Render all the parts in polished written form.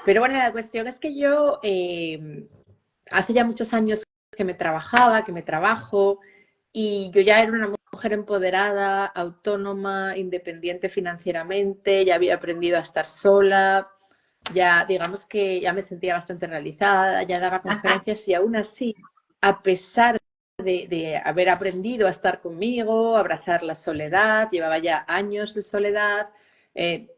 Pero bueno, la cuestión es que yo hace ya muchos años que me trabajaba, que me trabajo, y yo ya era una mujer empoderada, autónoma, independiente financieramente, ya había aprendido a estar sola, ya digamos que ya me sentía bastante realizada, ya daba conferencias y aún así, a pesar de haber aprendido a estar conmigo, a abrazar la soledad, llevaba ya años de soledad, eh,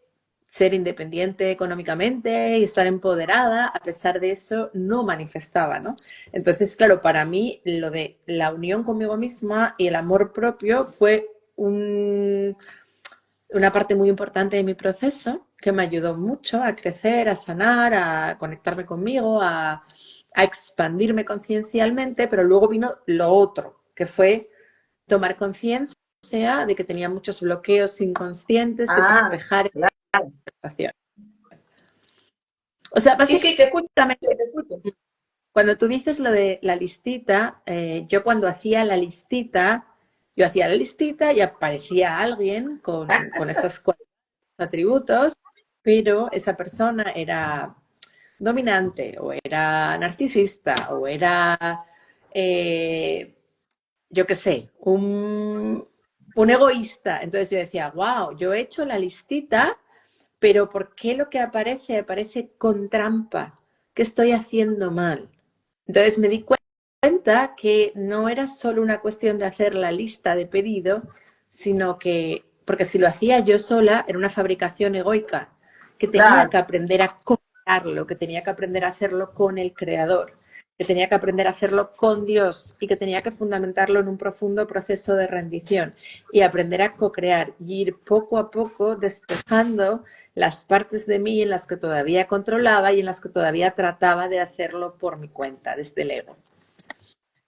ser independiente económicamente y estar empoderada, a pesar de eso, no manifestaba, ¿no? Entonces, claro, para mí lo de la unión conmigo misma y el amor propio fue una parte muy importante de mi proceso que me ayudó mucho a crecer, a sanar, a conectarme conmigo, a expandirme conciencialmente, pero luego vino lo otro, que fue tomar conciencia de que tenía muchos bloqueos inconscientes y Ah, despejar claro. esa situación. O sea, Sí, sí, te escucho, básicamente, te escucho. cuando tú dices lo de la listita, yo cuando hacía la listita, yo hacía la listita y aparecía alguien con esos cuatro atributos, pero esa persona era dominante o era narcisista o era, eh, yo qué sé, un egoísta. Entonces yo decía, wow, yo he hecho la listita, pero ¿por qué lo que aparece aparece con trampa? ¿Qué estoy haciendo mal? Entonces me di cuenta que no era solo una cuestión de hacer la lista de pedido, sino que, porque si lo hacía yo sola, era una fabricación egoica, que tenía Claro. que aprender a crearlo, que tenía que aprender a hacerlo con el creador, que tenía que aprender a hacerlo con Dios y que tenía que fundamentarlo en un profundo proceso de rendición y aprender a co-crear y ir poco a poco despejando las partes de mí en las que todavía controlaba y en las que todavía trataba de hacerlo por mi cuenta, desde el ego.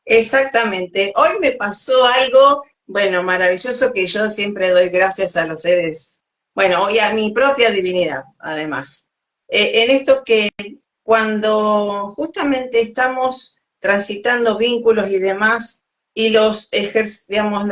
Exactamente. Hoy me pasó algo, bueno, maravilloso que yo siempre doy gracias a los seres, bueno, y a mi propia divinidad, además. En esto que cuando justamente estamos transitando vínculos y demás, y digamos,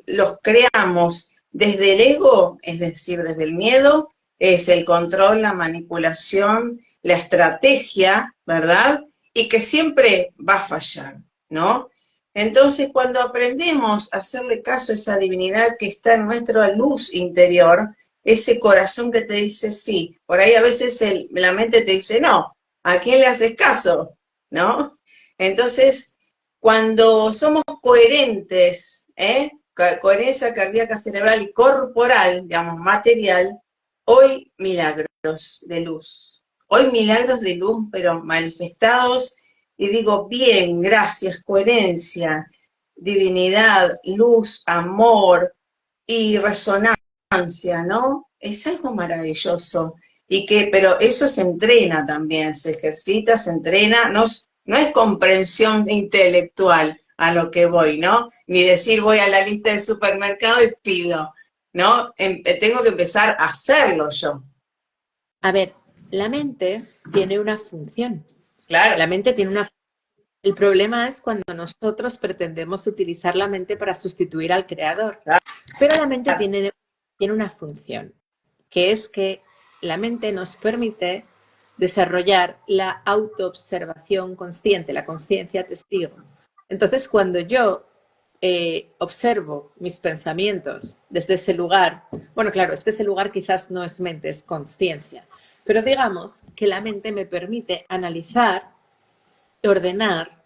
los creamos desde el ego, es decir, desde el miedo, es el control, la manipulación, la estrategia, ¿verdad? Y que siempre va a fallar, ¿no? Entonces, cuando aprendemos a hacerle caso a esa divinidad que está en nuestra luz interior, ese corazón que te dice sí, por ahí a veces la mente te dice no, ¿a quién le haces caso? ¿No? Entonces, cuando somos coherentes, coherencia cardíaca cerebral y corporal, digamos, material, hoy milagros de luz. Hoy milagros de luz, pero manifestados, y digo, bien, gracias, coherencia, divinidad, luz, amor y resonancia, ¿no? Es algo maravilloso. Pero eso se entrena también, se ejercita, se entrena, no es comprensión intelectual a lo que voy, ¿no? Ni decir voy a la lista del supermercado y pido, ¿no? Tengo que empezar a hacerlo yo. A ver, la mente tiene una función. Claro, La mente tiene una. El problema es cuando nosotros pretendemos utilizar la mente para sustituir al creador. claro, Pero la mente tiene una función, que es que la mente nos permite desarrollar la autoobservación consciente, la conciencia testigo. Entonces, cuando yo observo mis pensamientos desde ese lugar, bueno, claro, es que ese lugar quizás no es mente, es conciencia, pero digamos que la mente me permite analizar, ordenar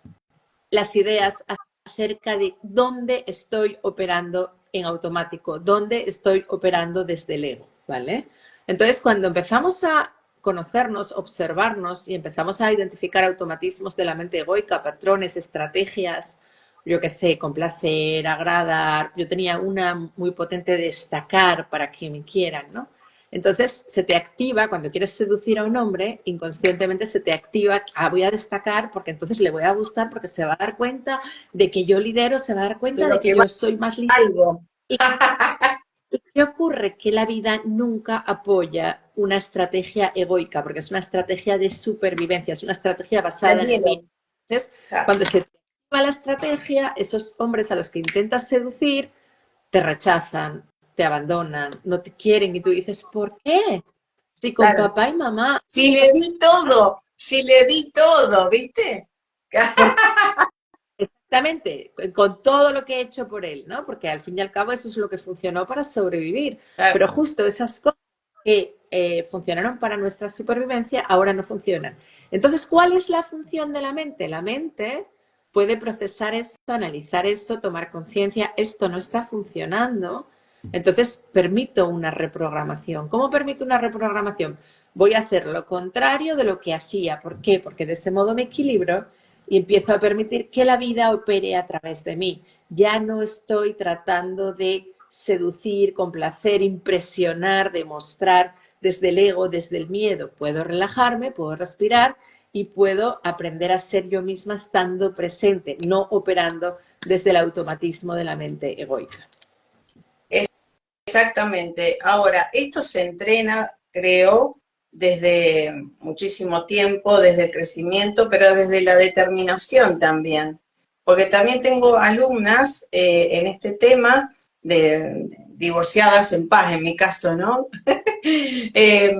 las ideas acerca de dónde estoy operando en automático, dónde estoy operando desde el ego, ¿vale? Entonces, cuando empezamos a conocernos, observarnos y empezamos a identificar automatismos de la mente egoica, patrones, estrategias, yo qué sé, complacer, agradar, yo tenía una muy potente de destacar para que me quieran, ¿no? Entonces se te activa, cuando quieres seducir a un hombre, inconscientemente se te activa, voy a destacar porque entonces le voy a gustar porque se va a dar cuenta de que yo lidero, se va a dar de cuenta de lo que que va yo soy más lista. algo. ¿Y qué ocurre? Que la vida nunca apoya una estrategia egoica, porque es una estrategia de supervivencia, es una estrategia De basada en el miedo. miedo. Entonces, Claro. cuando se te activa la estrategia, esos hombres a los que intentas seducir te rechazan, te abandonan, no te quieren y tú dices, ¿por qué? Si con claro. papá y mamá, Si le di todo, ¿viste? por- exactamente, con todo lo que he hecho por él, ¿no? Porque al fin y al cabo eso es lo que funcionó para sobrevivir. Claro, Pero justo esas cosas que funcionaron para nuestra supervivencia ahora no funcionan. Entonces, ¿cuál es la función de la mente? La mente puede procesar eso, analizar eso, tomar conciencia, esto no está funcionando. Entonces, permito una reprogramación. ¿Cómo permito una reprogramación? Voy a hacer lo contrario de lo que hacía. ¿Por qué? Porque de ese modo me equilibro y empiezo a permitir que la vida opere a través de mí. Ya no estoy tratando de seducir, complacer, impresionar, demostrar desde el ego, desde el miedo. Puedo relajarme, puedo respirar y puedo aprender a ser yo misma estando presente, no operando desde el automatismo de la mente egoica. exactamente. Ahora, esto se entrena, creo, desde muchísimo tiempo, desde el crecimiento, pero desde la determinación también. Porque también tengo alumnas en este tema de divorciadas en paz, en mi caso, ¿no? eh,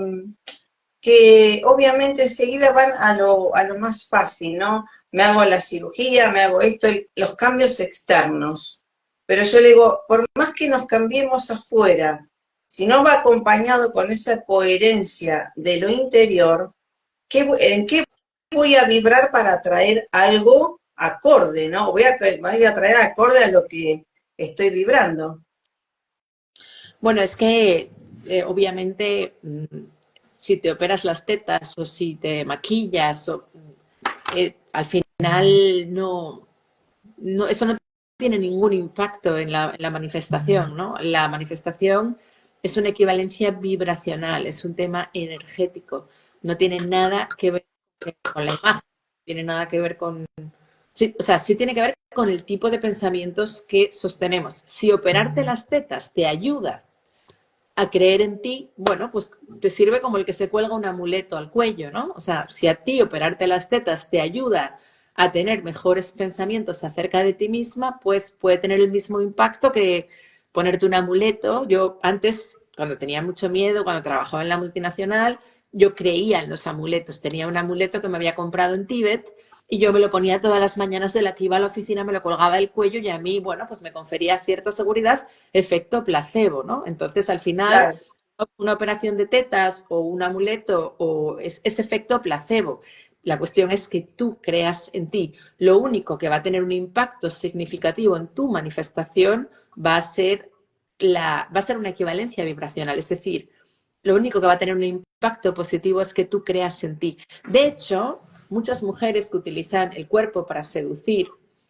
que obviamente enseguida van a lo más fácil, ¿no? Me hago la cirugía, me hago esto, los cambios externos. Pero yo le digo, por más que nos cambiemos afuera, si no va acompañado con esa coherencia de lo interior, ¿en qué voy a vibrar para atraer algo acorde, ¿no? Voy a traer acorde a lo que estoy vibrando. Bueno, es que obviamente si te operas las tetas o si te maquillas, al final eso no tiene ningún impacto en la manifestación, ¿no? La manifestación es una equivalencia vibracional, es un tema energético, no tiene nada que ver con la imagen, no tiene nada que ver con... Sí, o sea, sí tiene que ver con el tipo de pensamientos que sostenemos. Si operarte las tetas te ayuda a creer en ti, bueno, pues te sirve como el que se cuelga un amuleto al cuello, ¿no? O sea, si a ti operarte las tetas te ayuda a tener mejores pensamientos acerca de ti misma, pues puede tener el mismo impacto que ponerte un amuleto. Yo antes, cuando tenía mucho miedo, cuando trabajaba en la multinacional, yo creía en los amuletos. Tenía un amuleto que me había comprado en Tíbet y yo me lo ponía todas las mañanas de la que iba a la oficina, me lo colgaba del cuello y a mí, bueno, pues me confería cierta seguridad, efecto placebo, ¿no? Entonces, al final, Claro, una operación de tetas o un amuleto o es efecto placebo. La cuestión es que tú creas en ti. Lo único que va a tener un impacto significativo en tu manifestación va a ser una equivalencia vibracional. Es decir, lo único que va a tener un impacto positivo es que tú creas en ti. De hecho, muchas mujeres que utilizan el cuerpo para seducir,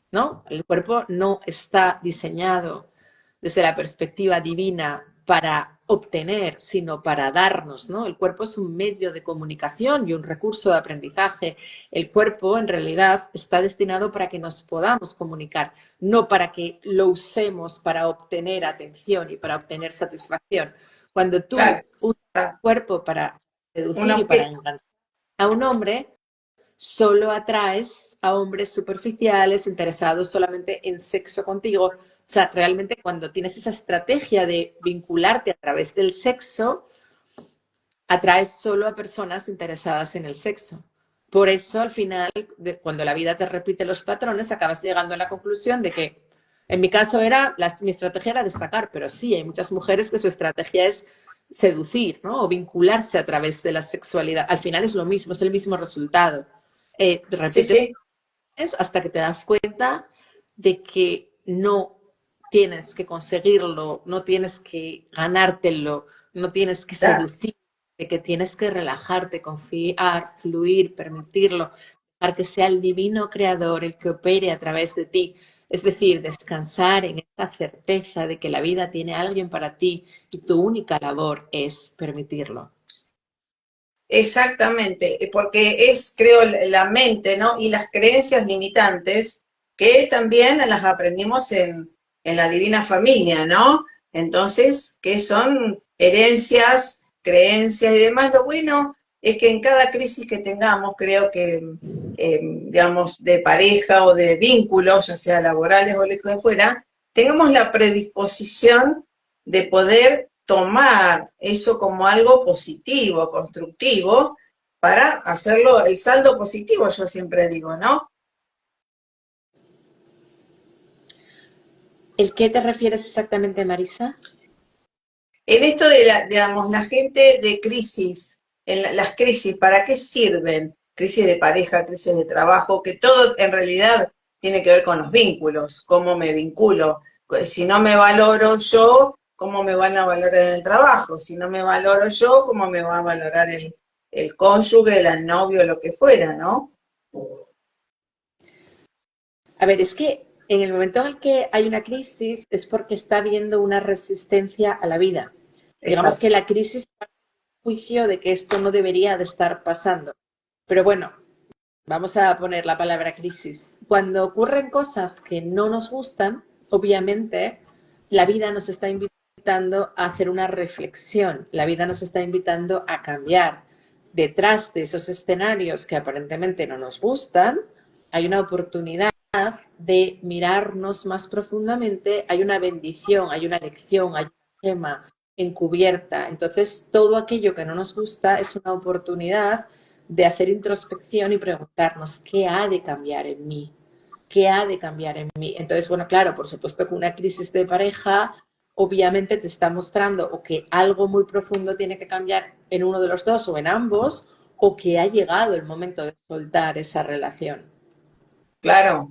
¿no? El cuerpo no está diseñado desde la perspectiva divina para obtener, sino para darnos, ¿no? El cuerpo es un medio de comunicación y un recurso de aprendizaje. El cuerpo, en realidad, está destinado para que nos podamos comunicar, no para que lo usemos para obtener atención y para obtener satisfacción. Cuando claro. tú usas el cuerpo para Un seducir y para objeto. engañar a un hombre, solo atraes a hombres superficiales interesados solamente en sexo contigo. O sea, realmente cuando tienes esa estrategia de vincularte a través del sexo, atraes solo a personas interesadas en el sexo. Por eso, al final, cuando la vida te repite los patrones, acabas llegando a la conclusión de que, en mi caso, mi estrategia era destacar, pero sí, hay muchas mujeres que su estrategia es seducir, ¿no? O vincularse a través de la sexualidad. Al final es lo mismo, es el mismo resultado. Sí, Repites sí, hasta que te das cuenta de que no tienes que conseguirlo, no tienes que ganártelo, no tienes que claro. seducir, de que tienes que relajarte, confiar, fluir, permitirlo, dejar que sea el divino creador el que opere a través de ti. Es decir, descansar en esta certeza de que la vida tiene a alguien para ti y tu única labor es permitirlo. Exactamente, porque es, creo, la mente, ¿no? Y las creencias limitantes que también las aprendimos en la Divina Familia, ¿no? Entonces, que son herencias, creencias y demás. Lo bueno es que en cada crisis que tengamos, creo que, digamos, de pareja o de vínculos, ya sea laborales o lo que fuera, tengamos la predisposición de poder tomar eso como algo positivo, constructivo, para hacerlo el saldo positivo, yo siempre digo, ¿no? ¿El qué te refieres exactamente, Marisa? En esto de digamos, la gente de crisis, las crisis, ¿para qué sirven? Crisis de pareja, crisis de trabajo, que todo en realidad tiene que ver con los vínculos, cómo me vinculo. Si no me valoro yo, ¿cómo me van a valorar en el trabajo? Si no me valoro yo, ¿cómo me va a valorar el cónyuge, el novio, lo que fuera, ¿no? A ver, es que en el momento en el que hay una crisis es porque está habiendo una resistencia a la vida. Digamos que Exacto. la crisis es un juicio de que esto no debería de estar pasando. Pero bueno, vamos a poner la palabra crisis. Cuando ocurren cosas que no nos gustan, obviamente la vida nos está invitando a hacer una reflexión, la vida nos está invitando a cambiar. Detrás de esos escenarios que aparentemente no nos gustan, hay una oportunidad de mirarnos más profundamente, hay una bendición, hay una lección, hay una gema encubierta. Entonces, todo aquello que no nos gusta es una oportunidad de hacer introspección y preguntarnos qué ha de cambiar en mí, qué ha de cambiar en mí. Entonces, bueno, claro, por supuesto que una crisis de pareja obviamente te está mostrando o que algo muy profundo tiene que cambiar en uno de los dos o en ambos, o que ha llegado el momento de soltar esa relación. Claro,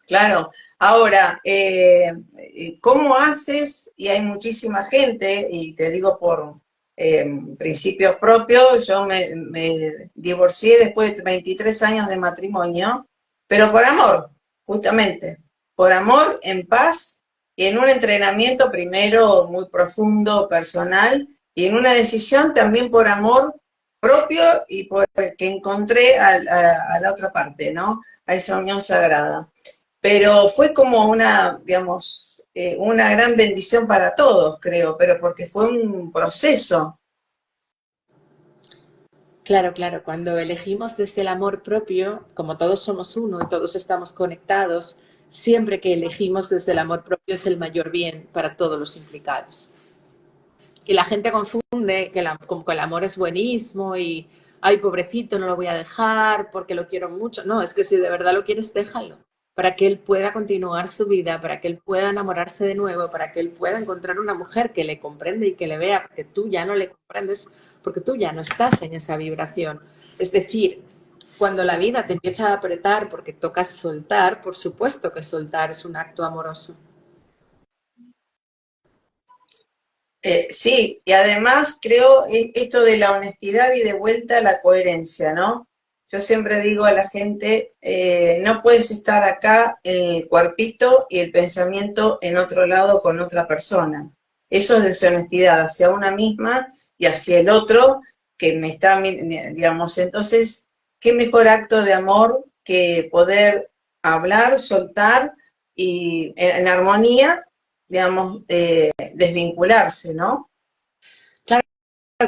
claro. Ahora, ¿cómo haces? Y hay muchísima gente, y te digo por principios propios, yo me divorcié después de 23 años de matrimonio, pero por amor, justamente, por amor, en paz, y en un entrenamiento primero muy profundo, personal, y en una decisión también por amor propio y por el que encontré a la otra parte, ¿no? A esa unión sagrada. Pero fue como una, digamos, una gran bendición para todos, creo, pero porque fue un proceso. Claro, claro, cuando elegimos desde el amor propio, como todos somos uno y todos estamos conectados, siempre que elegimos desde el amor propio es el mayor bien para todos los implicados. Y la gente confunde que como que el amor es buenísimo y, ay, pobrecito, no lo voy a dejar porque lo quiero mucho. No, es que si de verdad lo quieres, déjalo. Para que él pueda continuar su vida, para que él pueda enamorarse de nuevo, para que él pueda encontrar una mujer que le comprende y que le vea, porque tú ya no le comprendes, porque tú ya no estás en esa vibración. Es decir, cuando la vida te empieza a apretar porque tocas soltar, por supuesto que soltar es un acto amoroso. Sí, y además creo esto de la honestidad y de vuelta la coherencia, ¿no? Yo siempre digo a la gente, no puedes estar acá en el cuerpito y el pensamiento en otro lado con otra persona. Eso es deshonestidad hacia una misma y hacia el otro que me está, digamos, entonces, qué mejor acto de amor que poder hablar, soltar y en armonía, digamos, desvincularse, ¿no? Claro,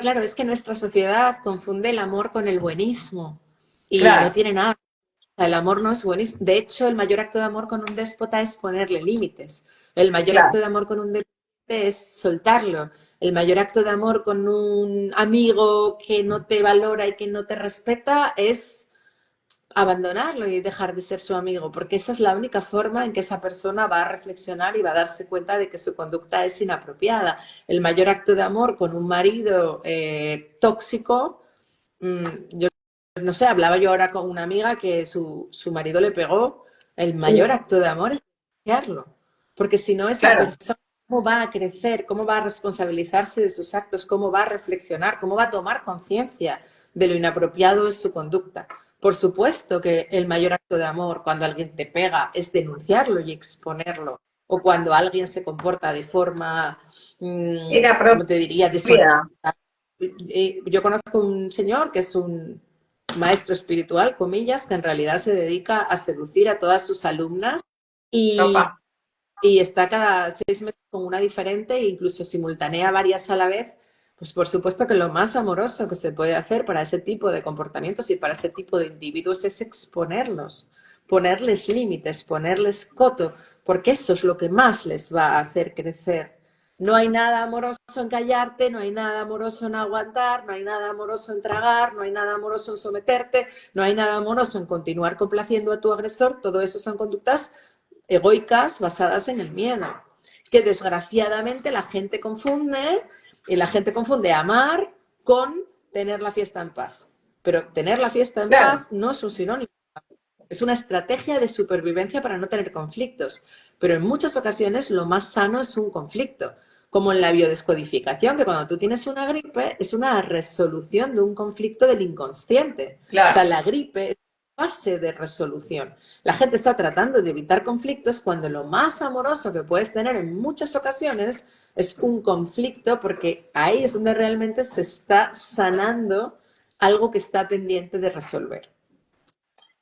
claro, es que nuestra sociedad confunde el amor con el buenismo y no Claro, tiene nada. O sea, el amor no es buenismo. De hecho, el mayor acto de amor con un déspota es ponerle límites. El mayor acto claro. de amor con un déspota es soltarlo. El mayor acto de amor con un amigo que no te valora y que no te respeta es abandonarlo y dejar de ser su amigo, porque esa es la única forma en que esa persona va a reflexionar y va a darse cuenta de que su conducta es inapropiada. El mayor acto de amor con un marido tóxico, yo no sé, hablaba yo ahora con una amiga que su marido le pegó, el mayor acto de amor es denunciarlo, porque si no esa Claro, persona, ¿cómo va a crecer? ¿Cómo va a responsabilizarse de sus actos? ¿Cómo va a reflexionar? ¿Cómo va a tomar conciencia de lo inapropiado de su conducta? Por supuesto que el mayor acto de amor cuando alguien te pega es denunciarlo y exponerlo. O cuando alguien se comporta de forma, ¿cómo te diría?, propia. deshonesta. Yo conozco un señor que es un maestro espiritual, comillas, que en realidad se dedica a seducir a todas sus alumnas y, Papá. y está cada 6 meses con una diferente e incluso simultánea varias a la vez. Pues por supuesto que lo más amoroso que se puede hacer para ese tipo de comportamientos y para ese tipo de individuos es exponerlos, ponerles límites, ponerles coto, porque eso es lo que más les va a hacer crecer. No hay nada amoroso en callarte, no hay nada amoroso en aguantar, no hay nada amoroso en tragar, no hay nada amoroso en someterte, no hay nada amoroso en continuar complaciendo a tu agresor. Todo eso son conductas egoicas basadas en el miedo, que desgraciadamente la gente confunde, y la gente confunde amar con tener la fiesta en paz. Pero tener la fiesta en Claro, paz no es un sinónimo. Es una estrategia de supervivencia para no tener conflictos, pero en muchas ocasiones lo más sano es un conflicto, como en la biodescodificación, que cuando tú tienes una gripe es una resolución de un conflicto del inconsciente. O sea, claro. la gripe es fase de resolución. La gente está tratando de evitar conflictos cuando lo más amoroso que puedes tener en muchas ocasiones es un conflicto, porque ahí es donde realmente se está sanando algo que está pendiente de resolver.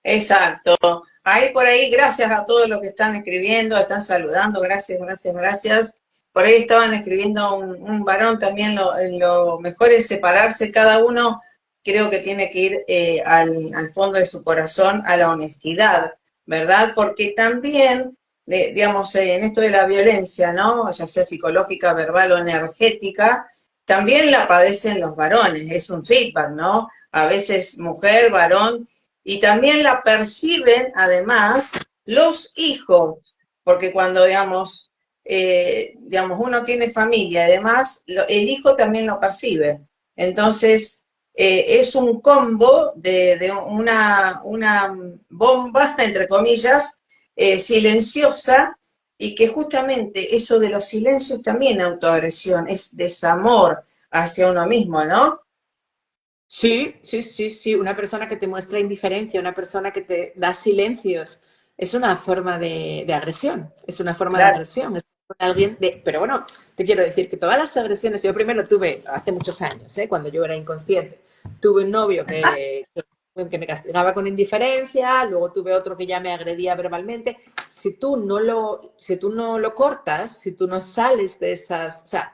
Exacto. Ahí por ahí, gracias a todos los que están escribiendo, están saludando, gracias, gracias, gracias. Por ahí estaban escribiendo un varón también, lo mejor es separarse, cada uno creo que tiene que ir al fondo de su corazón, a la honestidad, ¿verdad? Porque también, digamos, en esto de la violencia, ¿no? Ya sea psicológica, verbal o energética, también la padecen los varones, es un feedback, ¿no? A veces mujer, varón, y también la perciben además los hijos, porque cuando, digamos, uno tiene familia, además, el hijo también lo percibe. Entonces, es un combo de una bomba, entre comillas, silenciosa, y que justamente eso de los silencios también es autoagresión, es desamor hacia uno mismo, ¿no? Sí, sí, sí, sí. Una persona que te muestra indiferencia, una persona que te da silencios, es una forma de agresión. Es una forma de Claro. agresión. Es con alguien de... Pero bueno, te quiero decir que todas las agresiones, yo primero tuve, hace muchos años, cuando yo era inconsciente, tuve un novio que me castigaba con indiferencia, luego tuve otro que ya me agredía verbalmente. Si tú no lo cortas, si tú no sales de esas... O sea,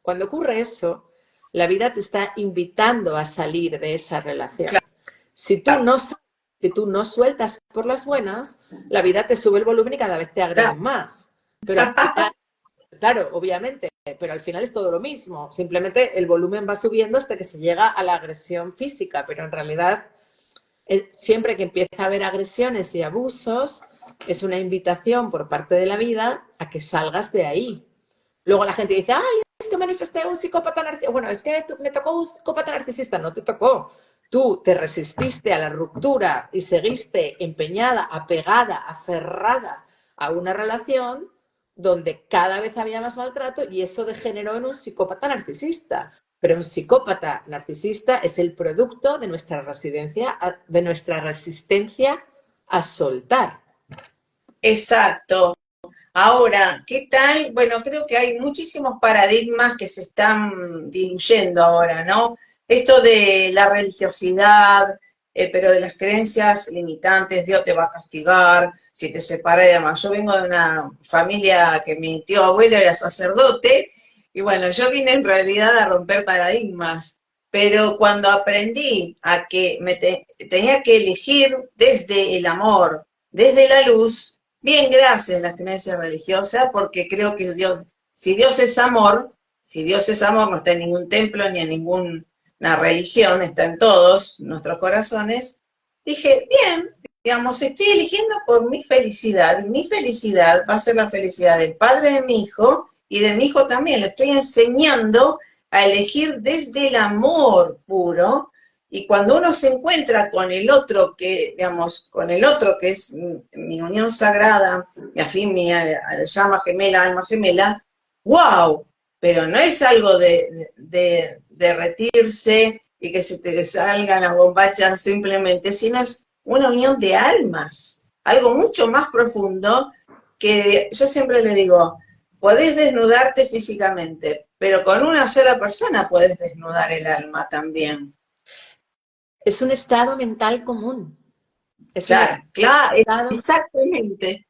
cuando ocurre eso, la vida te está invitando a salir de esa relación. Si tú Claro, no, si tú no sueltas por las buenas, la vida te sube el volumen y cada vez te claro. agreden más. Pero al final, claro, obviamente, pero al final es todo lo mismo. Simplemente el volumen va subiendo hasta que se llega a la agresión física, pero en realidad siempre que empieza a haber agresiones y abusos, es una invitación por parte de la vida a que salgas de ahí. Luego la gente dice, ay, es que manifesté un psicópata narcisista. Bueno, es que me tocó un psicópata narcisista. No te tocó. Tú te resististe a la ruptura y seguiste empeñada, apegada, aferrada a una relación donde cada vez había más maltrato y eso degeneró en un psicópata narcisista. Pero un psicópata narcisista es el producto de nuestra resistencia a soltar. Exacto. Ahora, ¿qué tal? Bueno, creo que hay muchísimos paradigmas que se están diluyendo ahora, ¿no? Esto de la religiosidad, pero de las creencias limitantes, Dios te va a castigar si te separas y demás. Yo vengo de una familia que mi tío abuelo era sacerdote, y bueno, yo vine en realidad a romper paradigmas, pero cuando aprendí a que tenía que elegir desde el amor, desde la luz, bien, gracias a la creencia religiosa, porque creo que Dios, si Dios es amor, si Dios es amor, no está en ningún templo ni en ninguna religión, está en todos nuestros corazones. Dije, bien, digamos, estoy eligiendo por mi felicidad, y mi felicidad va a ser la felicidad del padre de mi hijo y de mi hijo también. Le estoy enseñando a elegir desde el amor puro, y cuando uno se encuentra con el otro que, digamos, con el otro que es mi unión sagrada, mi afín, mi llama gemela, alma gemela, wow, pero no es algo de derretirse y que se te salgan las bombachas simplemente, sino es una unión de almas, algo mucho más profundo que yo siempre le digo, podés desnudarte físicamente, pero con una sola persona podés desnudar el alma también. Es un estado mental común. Es un Claro, claro, estado... exactamente,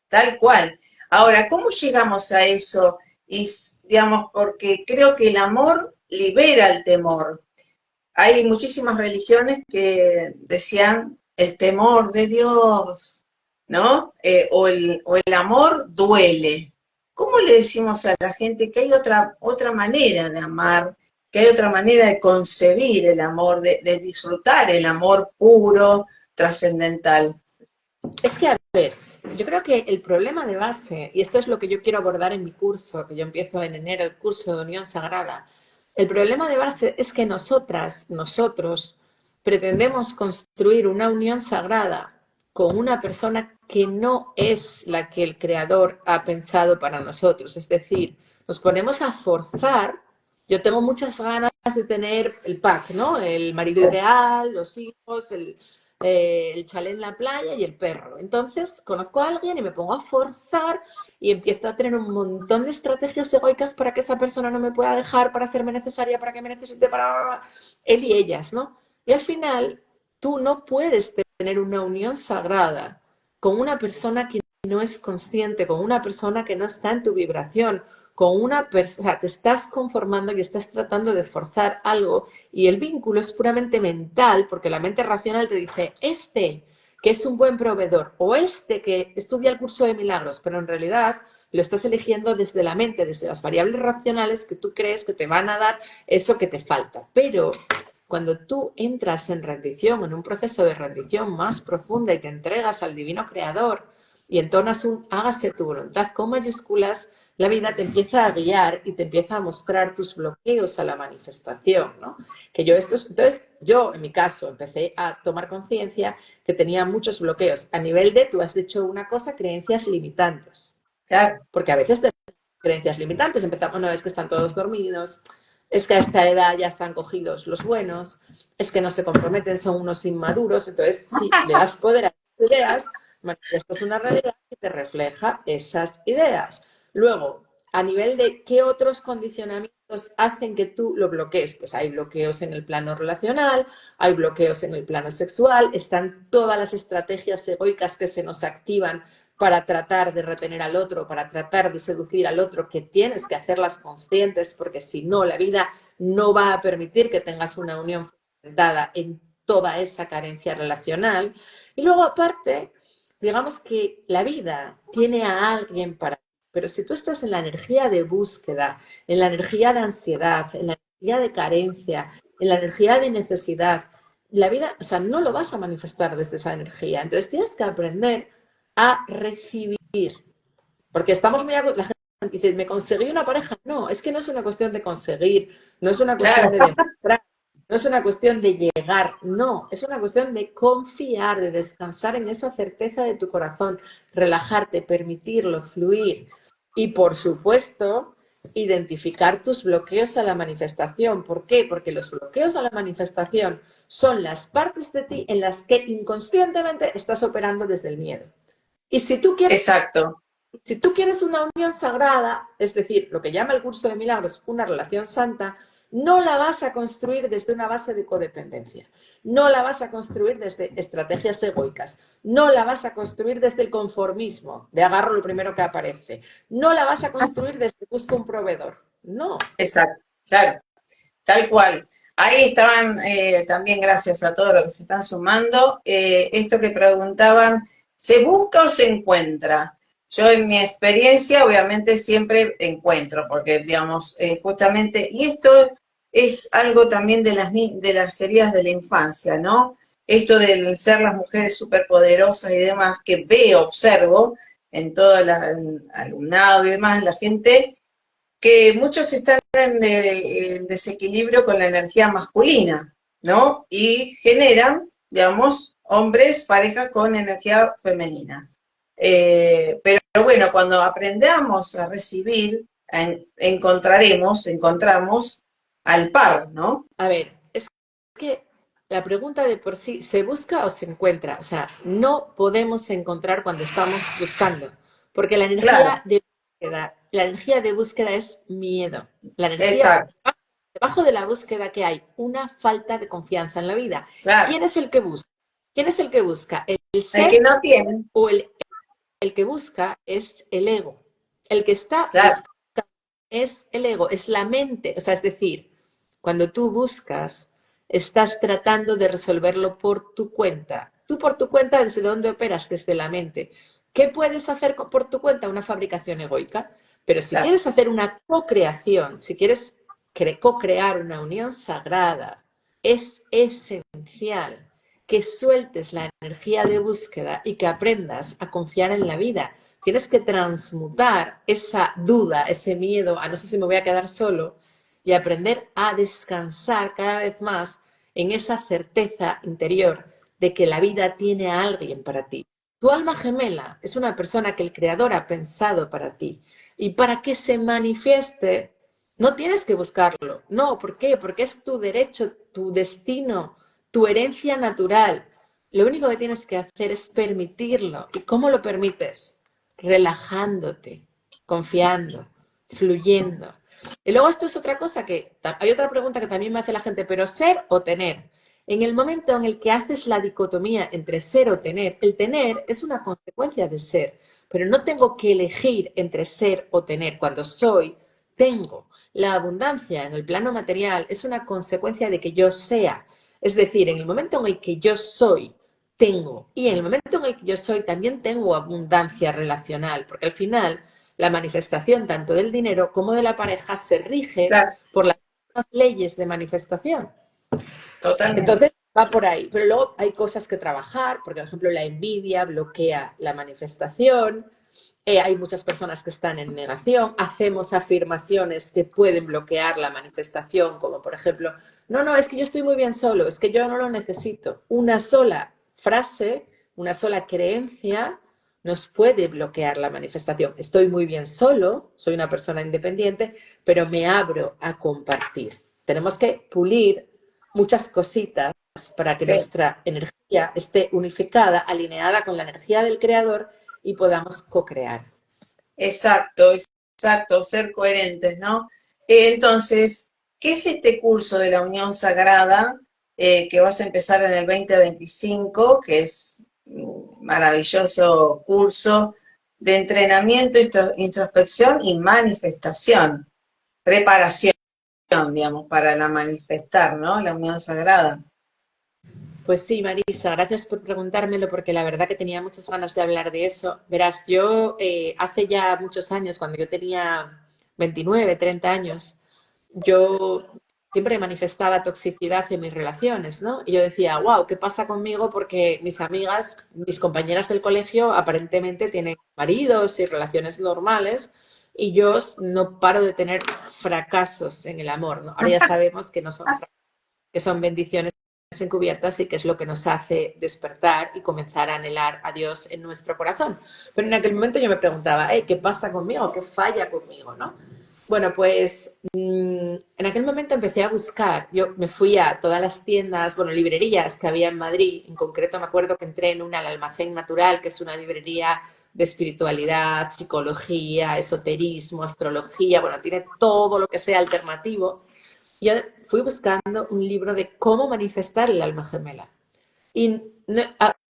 tal cual. Ahora, ¿cómo llegamos a eso? Y, digamos, porque creo que el amor libera el temor. Hay muchísimas religiones que decían el temor de Dios, ¿no? O el amor duele. ¿cómo le decimos a la gente que hay otra manera de amar, que hay otra manera de concebir el amor, de disfrutar el amor puro, trascendental? Es que, a ver, yo creo que el problema de base, y esto es lo que yo quiero abordar en mi curso, que yo empiezo en enero, el curso de Unión Sagrada, el problema de base es que nosotros, pretendemos construir una unión sagrada con una persona que no es la que el Creador ha pensado para nosotros. Es decir, nos ponemos a forzar. Yo tengo muchas ganas de tener el pack, ¿no? El marido ideal, los hijos, el chalet en la playa y el perro. Entonces conozco a alguien y me pongo a forzar y empiezo a tener un montón de estrategias egoicas para que esa persona no me pueda dejar, para hacerme necesaria, para que me necesite, para él y ellas, ¿no? Y al final tú no puedes tener una unión sagrada con una persona que no es consciente, con una persona que no está en tu vibración, con una persona, te estás conformando y estás tratando de forzar algo y el vínculo es puramente mental porque la mente racional te dice, que es un buen proveedor o que estudia el curso de milagros, pero en realidad lo estás eligiendo desde la mente, desde las variables racionales que tú crees que te van a dar eso que te falta. Pero cuando tú entras en rendición, en un proceso de rendición más profunda y te entregas al divino creador y entonas un hágase tu voluntad con mayúsculas, la vida te empieza a guiar y te empieza a mostrar tus bloqueos a la manifestación, ¿no? Entonces, yo, en mi caso, empecé a tomar conciencia que tenía muchos bloqueos. A nivel de, tú has dicho una cosa, creencias limitantes. Claro. Porque a veces tenemos creencias limitantes. Empezamos, no, es que están todos dormidos, es que a esta edad ya están cogidos los buenos, es que no se comprometen, son unos inmaduros. Entonces, si le das poder a las ideas, manifiestas una realidad que te refleja esas ideas. Luego, a nivel de qué otros condicionamientos hacen que tú lo bloquees, pues hay bloqueos en el plano relacional, hay bloqueos en el plano sexual, están todas las estrategias egoicas que se nos activan para tratar de retener al otro, para tratar de seducir al otro, que tienes que hacerlas conscientes, porque si no, la vida no va a permitir que tengas una unión fundamentada en toda esa carencia relacional. Y luego, aparte, digamos que la vida tiene a alguien para... Pero si tú estás en la energía de búsqueda, en la energía de ansiedad, en la energía de carencia, en la energía de necesidad, la vida, o sea, no lo vas a manifestar desde esa energía. Entonces tienes que aprender a recibir. Porque estamos muy... La gente dice, me conseguí una pareja. No, es que no es una cuestión de conseguir, no es una cuestión de demostrar, no es una cuestión de llegar, no, es una cuestión de confiar, de descansar en esa certeza de tu corazón, relajarte, permitirlo, fluir. Y por supuesto, identificar tus bloqueos a la manifestación. ¿Por qué? Porque los bloqueos a la manifestación son las partes de ti en las que inconscientemente estás operando desde el miedo. Y si tú quieres, Exacto. si tú quieres una unión sagrada, es decir, lo que llama el curso de milagros una relación santa, no la vas a construir desde una base de codependencia, no la vas a construir desde estrategias egoicas, no la vas a construir desde el conformismo, de agarro lo primero que aparece, no la vas a construir desde busco un proveedor, no. Exacto, claro, tal cual. Ahí estaban también, gracias a todos los que se están sumando, esto que preguntaban, ¿se busca o se encuentra? Yo en mi experiencia obviamente siempre encuentro, porque digamos, justamente, y esto es algo también de las heridas de la infancia, ¿no? Esto del ser las mujeres superpoderosas y demás, que veo, observo en todo el alumnado y demás, la gente, que muchos están en desequilibrio con la energía masculina, ¿no? Y generan, digamos, hombres, parejas con energía femenina. Pero bueno, cuando aprendamos a recibir, encontramos al par, ¿no? A ver, es que la pregunta de por sí, ¿se busca o se encuentra? O sea, no podemos encontrar cuando estamos buscando, porque Claro, la energía de búsqueda es miedo. La energía, exacto, debajo de la búsqueda que hay, una falta de confianza en la vida. claro. ¿Quién es el que busca? ¿Quién es el que busca? ¿El El que ser no tienen, o el que busca es el ego? El que está claro, buscando es el ego, es la mente. O sea, es decir, cuando tú buscas, estás tratando de resolverlo por tu cuenta. Tú por tu cuenta, ¿desde dónde operas? Desde la mente. ¿Qué puedes hacer por tu cuenta? Una fabricación egoica. Pero si Claro. quieres hacer una co-creación, si quieres co-crear una unión sagrada, es esencial que sueltes la energía de búsqueda y que aprendas a confiar en la vida. Tienes que transmutar esa duda, ese miedo a no sé si me voy a quedar solo y aprender a descansar cada vez más en esa certeza interior de que la vida tiene a alguien para ti. Tu alma gemela es una persona que el Creador ha pensado para ti. Y para que se manifieste, no tienes que buscarlo. No, ¿por qué? Porque es tu derecho, tu destino, tu herencia natural. Lo único que tienes que hacer es permitirlo. ¿Y cómo lo permites? Relajándote, confiando, fluyendo. Y luego esto es otra cosa que, hay otra pregunta que también me hace la gente, pero ser o tener. En el momento en el que haces la dicotomía entre ser o tener, el tener es una consecuencia de ser, pero no tengo que elegir entre ser o tener. Cuando soy, tengo. La abundancia en el plano material es una consecuencia de que yo sea. Es decir, en el momento en el que yo soy, tengo. Y en el momento en el que yo soy, también tengo abundancia relacional, porque al final la manifestación tanto del dinero como de la pareja se rige Claro, por las leyes de manifestación. totalmente. Entonces va por ahí, pero luego hay cosas que trabajar, porque por ejemplo la envidia bloquea la manifestación, hay muchas personas que están en negación, hacemos afirmaciones que pueden bloquear la manifestación, como por ejemplo, no, no, es que yo estoy muy bien solo, es que yo no lo necesito. Una sola frase, una sola creencia nos puede bloquear la manifestación. Estoy muy bien solo, soy una persona independiente, pero me abro a compartir. Tenemos que pulir muchas cositas para que Sí, nuestra energía esté unificada, alineada con la energía del creador y podamos co-crear. exacto, exacto, ser coherentes, ¿no? Entonces, ¿qué es este curso de la Unión Sagrada que vas a empezar en el 2025, que es un maravilloso curso de entrenamiento, introspección y manifestación, preparación, digamos, para la manifestar, ¿no? La Unión Sagrada. Pues sí, Marisa, gracias por preguntármelo porque la verdad que tenía muchas ganas de hablar de eso. Verás, yo hace ya muchos años, cuando yo tenía 29, 30 años, yo siempre manifestaba toxicidad en mis relaciones, ¿no? Y yo decía, wow, ¿qué pasa conmigo? Porque mis amigas, mis compañeras del colegio aparentemente tienen maridos y relaciones normales y yo no paro de tener fracasos en el amor, ¿no? Ahora ya sabemos que no son fracasos, que son bendiciones encubiertas y que es lo que nos hace despertar y comenzar a anhelar a Dios en nuestro corazón. Pero en aquel momento yo me preguntaba, hey, ¿qué pasa conmigo? ¿Qué falla conmigo? ¿No? Bueno, pues en aquel momento empecé a buscar, yo me fui a todas las tiendas, bueno, librerías que había en Madrid, en concreto me acuerdo que entré en una, al Almacén Natural, que es una librería de espiritualidad, psicología, esoterismo, astrología, bueno, tiene todo lo que sea alternativo. Yo fui buscando un libro de cómo manifestar el alma gemela. Y no,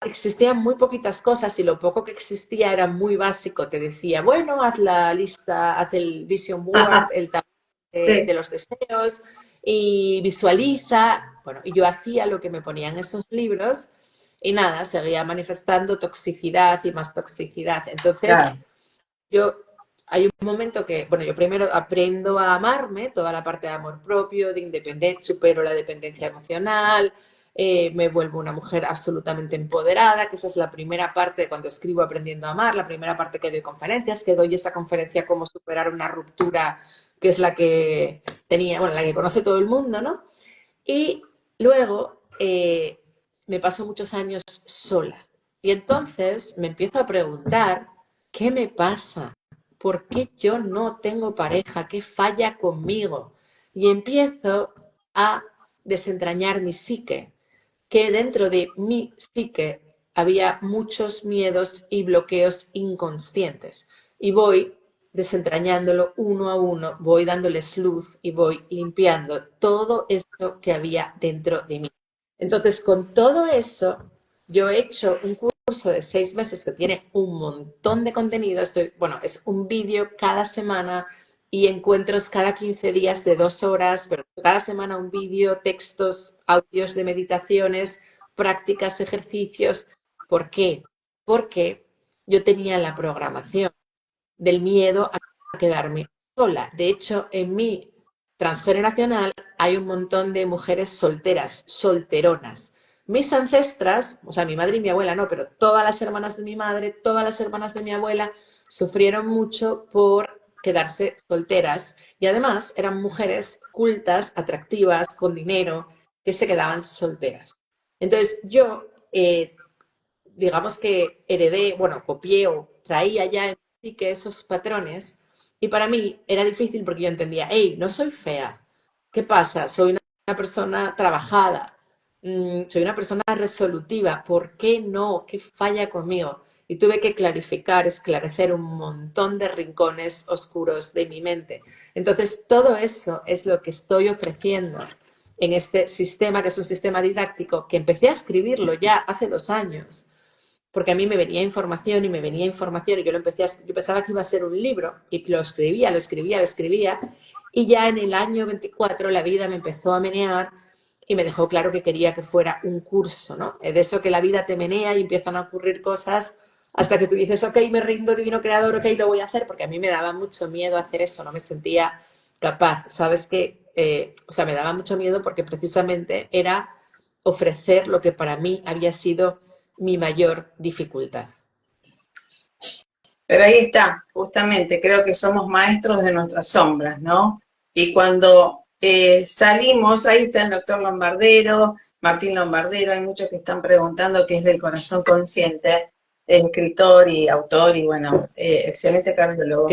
existían muy poquitas cosas y lo poco que existía era muy básico. Te decía, bueno, haz la lista, haz el vision board, el tablero de Sí, los deseos y visualiza. Bueno, y yo hacía lo que me ponían esos libros y nada, seguía manifestando toxicidad y más toxicidad. Entonces, claro, yo hay un momento que, bueno, yo primero aprendo a amarme, toda la parte de amor propio, de independencia, supero la dependencia emocional, me vuelvo una mujer absolutamente empoderada, que esa es la primera parte cuando escribo Aprendiendo a Amar, la primera parte que doy conferencias, que doy esa conferencia cómo superar una ruptura, que es la que tenía, bueno, la que conoce todo el mundo, ¿no? Y luego me paso muchos años sola. Y entonces me empiezo a preguntar, ¿qué me pasa? ¿Por qué yo no tengo pareja? ¿Qué falla conmigo? Y empiezo a desentrañar mi psique, que dentro de mi psique había muchos miedos y bloqueos inconscientes. Y voy desentrañándolo uno a uno, voy dándoles luz y voy limpiando todo esto que había dentro de mí. Entonces, con todo eso, yo he hecho un curso de 6 meses que tiene un montón de contenido. Bueno, es un vídeo cada semana y encuentros cada 15 días de 2 horas, pero cada semana un vídeo, textos, audios de meditaciones, prácticas, ejercicios. ¿Por qué? Porque yo tenía la programación del miedo a quedarme sola. De hecho, en mi transgeneracional hay un montón de mujeres solteras, solteronas. Mis ancestras, o sea, mi madre y mi abuela no, pero todas las hermanas de mi madre, todas las hermanas de mi abuela sufrieron mucho por quedarse solteras y además eran mujeres cultas, atractivas, con dinero, que se quedaban solteras. Entonces yo, digamos que heredé, bueno, copié o traía ya en sí que esos patrones y para mí era difícil porque yo entendía, hey, no soy fea, ¿qué pasa? Soy una persona trabajada, soy una persona resolutiva, ¿por qué no? ¿Qué falla conmigo? Y tuve que clarificar, esclarecer un montón de rincones oscuros de mi mente. Entonces, todo eso es lo que estoy ofreciendo en este sistema, que es un sistema didáctico, que empecé a escribirlo ya hace 2 años, porque a mí me venía información y me venía información y yo yo pensaba que iba a ser un libro y lo escribía, lo escribía, lo escribía y ya en el año 24 la vida me empezó a menear y me dejó claro que quería que fuera un curso, ¿no? De eso que la vida te menea y empiezan a ocurrir cosas hasta que tú dices, ok, me rindo, divino creador, ok, lo voy a hacer, porque a mí me daba mucho miedo hacer eso, no me sentía capaz, ¿sabes qué? O sea, me daba mucho miedo porque precisamente era ofrecer lo que para mí había sido mi mayor dificultad. Pero ahí está, justamente, creo que somos maestros de nuestras sombras, ¿no? Y cuando salimos, ahí está el doctor Lombardero, Martín Lombardero, hay muchos que están preguntando qué es del corazón consciente, es escritor y autor y bueno, excelente cardiólogo.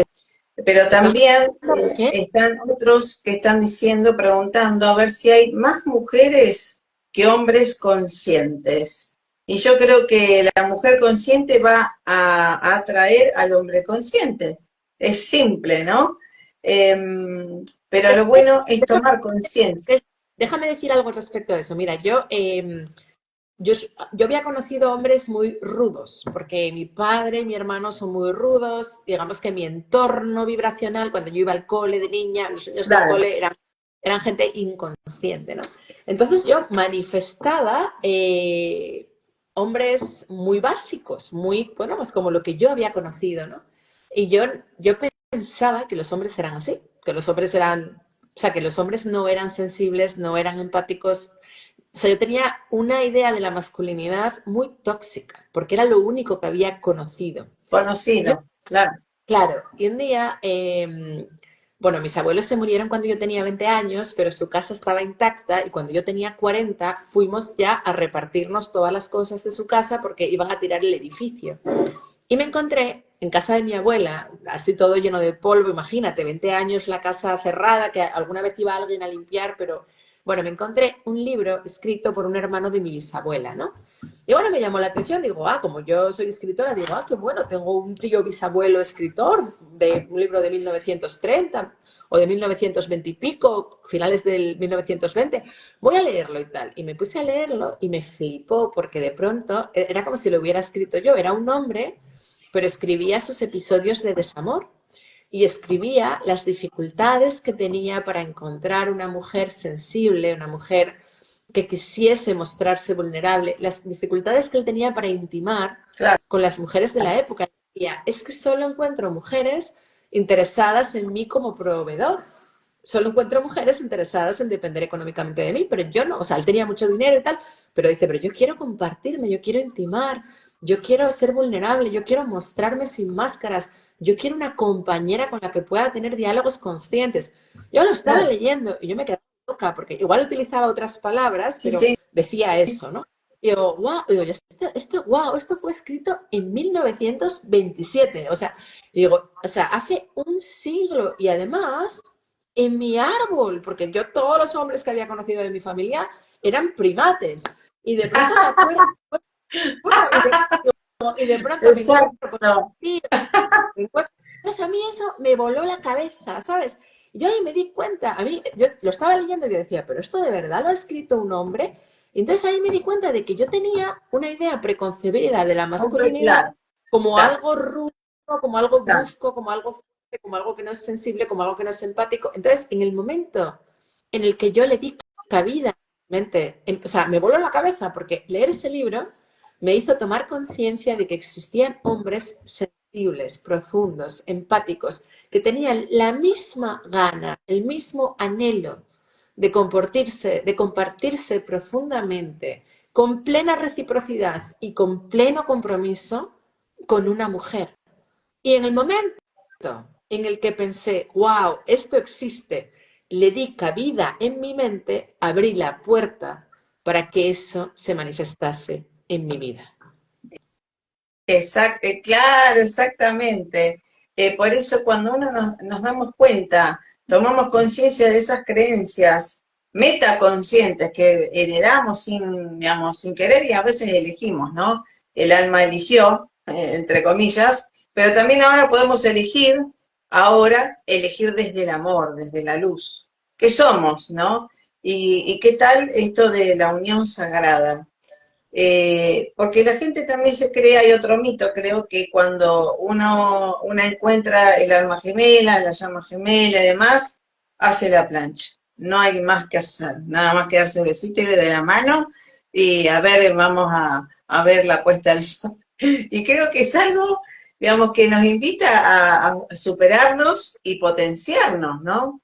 Pero también ¿Qué? están otros que están diciendo, preguntando a ver si hay más mujeres que hombres conscientes. Y yo creo que la mujer consciente va a atraer al hombre consciente. Es simple, ¿no? Pero lo bueno es tomar conciencia. Déjame decir algo respecto a eso. Mira, yo, yo había conocido hombres muy rudos, porque mi padre y mi hermano son muy rudos. Digamos que mi entorno vibracional, cuando yo iba al cole de niña, los niños del Claro, cole eran gente inconsciente, ¿no? Entonces yo manifestaba hombres muy básicos, muy, bueno, pues como lo que yo había conocido, ¿no? Y yo pensaba que los hombres eran así, que los hombres eran, o sea, que los hombres no eran sensibles, no eran empáticos. O sea, yo tenía una idea de la masculinidad muy tóxica, porque era lo único que había conocido. Y yo, conocido, claro. claro, y un día, bueno, mis abuelos se murieron cuando yo tenía 20 años, pero su casa estaba intacta y cuando yo tenía 40 fuimos ya a repartirnos todas las cosas de su casa porque iban a tirar el edificio. Y me encontré en casa de mi abuela, así todo lleno de polvo, imagínate, 20 años la casa cerrada, que alguna vez iba alguien a limpiar, pero bueno, me encontré un libro escrito por un hermano de mi bisabuela, ¿no? Y bueno, me llamó la atención, digo, como yo soy escritora, digo, qué bueno, tengo un tío bisabuelo escritor de un libro de 1930 o de 1920 y pico, finales del 1920, voy a leerlo y tal. Y me puse a leerlo y me flipó porque de pronto era como si lo hubiera escrito yo, era un hombre, pero escribía sus episodios de desamor y escribía las dificultades que tenía para encontrar una mujer sensible, una mujer que quisiese mostrarse vulnerable, las dificultades que él tenía para intimar Claro. con las mujeres de la época. Decía, es que solo encuentro mujeres interesadas en mí como proveedor. Solo encuentro mujeres interesadas en depender económicamente de mí, pero yo no, o sea, él tenía mucho dinero y tal, pero dice, pero yo quiero compartirme, yo quiero intimar, yo quiero ser vulnerable, yo quiero mostrarme sin máscaras, yo quiero una compañera con la que pueda tener diálogos conscientes. Yo lo estaba Claro. leyendo y yo me quedaba loca, porque igual utilizaba otras palabras, Sí, pero sí, decía eso, ¿no? Y yo, wow, digo, esto fue escrito en 1927, o sea, digo, o sea, hace un siglo y además en mi árbol, porque yo todos los hombres que había conocido de mi familia eran primates. Y de pronto me acuerdo, bueno, y de pronto me encuentro con exacto. tío, entonces a mí eso me voló la cabeza, ¿sabes? Y yo ahí me di cuenta, a mí, yo lo estaba leyendo y yo decía, pero esto de verdad lo ha escrito un hombre. Y entonces ahí me di cuenta de que yo tenía una idea preconcebida de la Hombre, masculinidad claro, como claro, algo rudo, como algo claro. brusco, como algo fuerte, como algo que no es sensible, como algo que no es empático. Entonces, en el momento en el que yo le di cabida, o sea, me voló la cabeza porque leer ese libro me hizo tomar conciencia de que existían hombres sensibles, profundos, empáticos, que tenían la misma gana, el mismo anhelo de compartirse profundamente, con plena reciprocidad y con pleno compromiso con una mujer. Y en el momento en el que pensé, wow, esto existe, le di cabida en mi mente, abrí la puerta para que eso se manifestase en mi vida. Exacto, claro, exactamente. Por eso cuando nos damos cuenta, tomamos conciencia de esas creencias metaconscientes que heredamos sin, digamos, sin querer y a veces elegimos, ¿no? El alma eligió, entre comillas, pero también ahora podemos elegir desde el amor, desde la luz. ¿Qué somos, no? Y qué tal esto de la unión sagrada? Porque la gente también se cree, hay otro mito, creo que cuando una encuentra el alma gemela, la llama gemela y demás, hace la plancha. No hay más que hacer, nada más que darse un besito y le de la mano y a ver, vamos a ver la puesta del sol. Y creo que es algo, digamos, que nos invita a superarnos y potenciarnos, ¿no?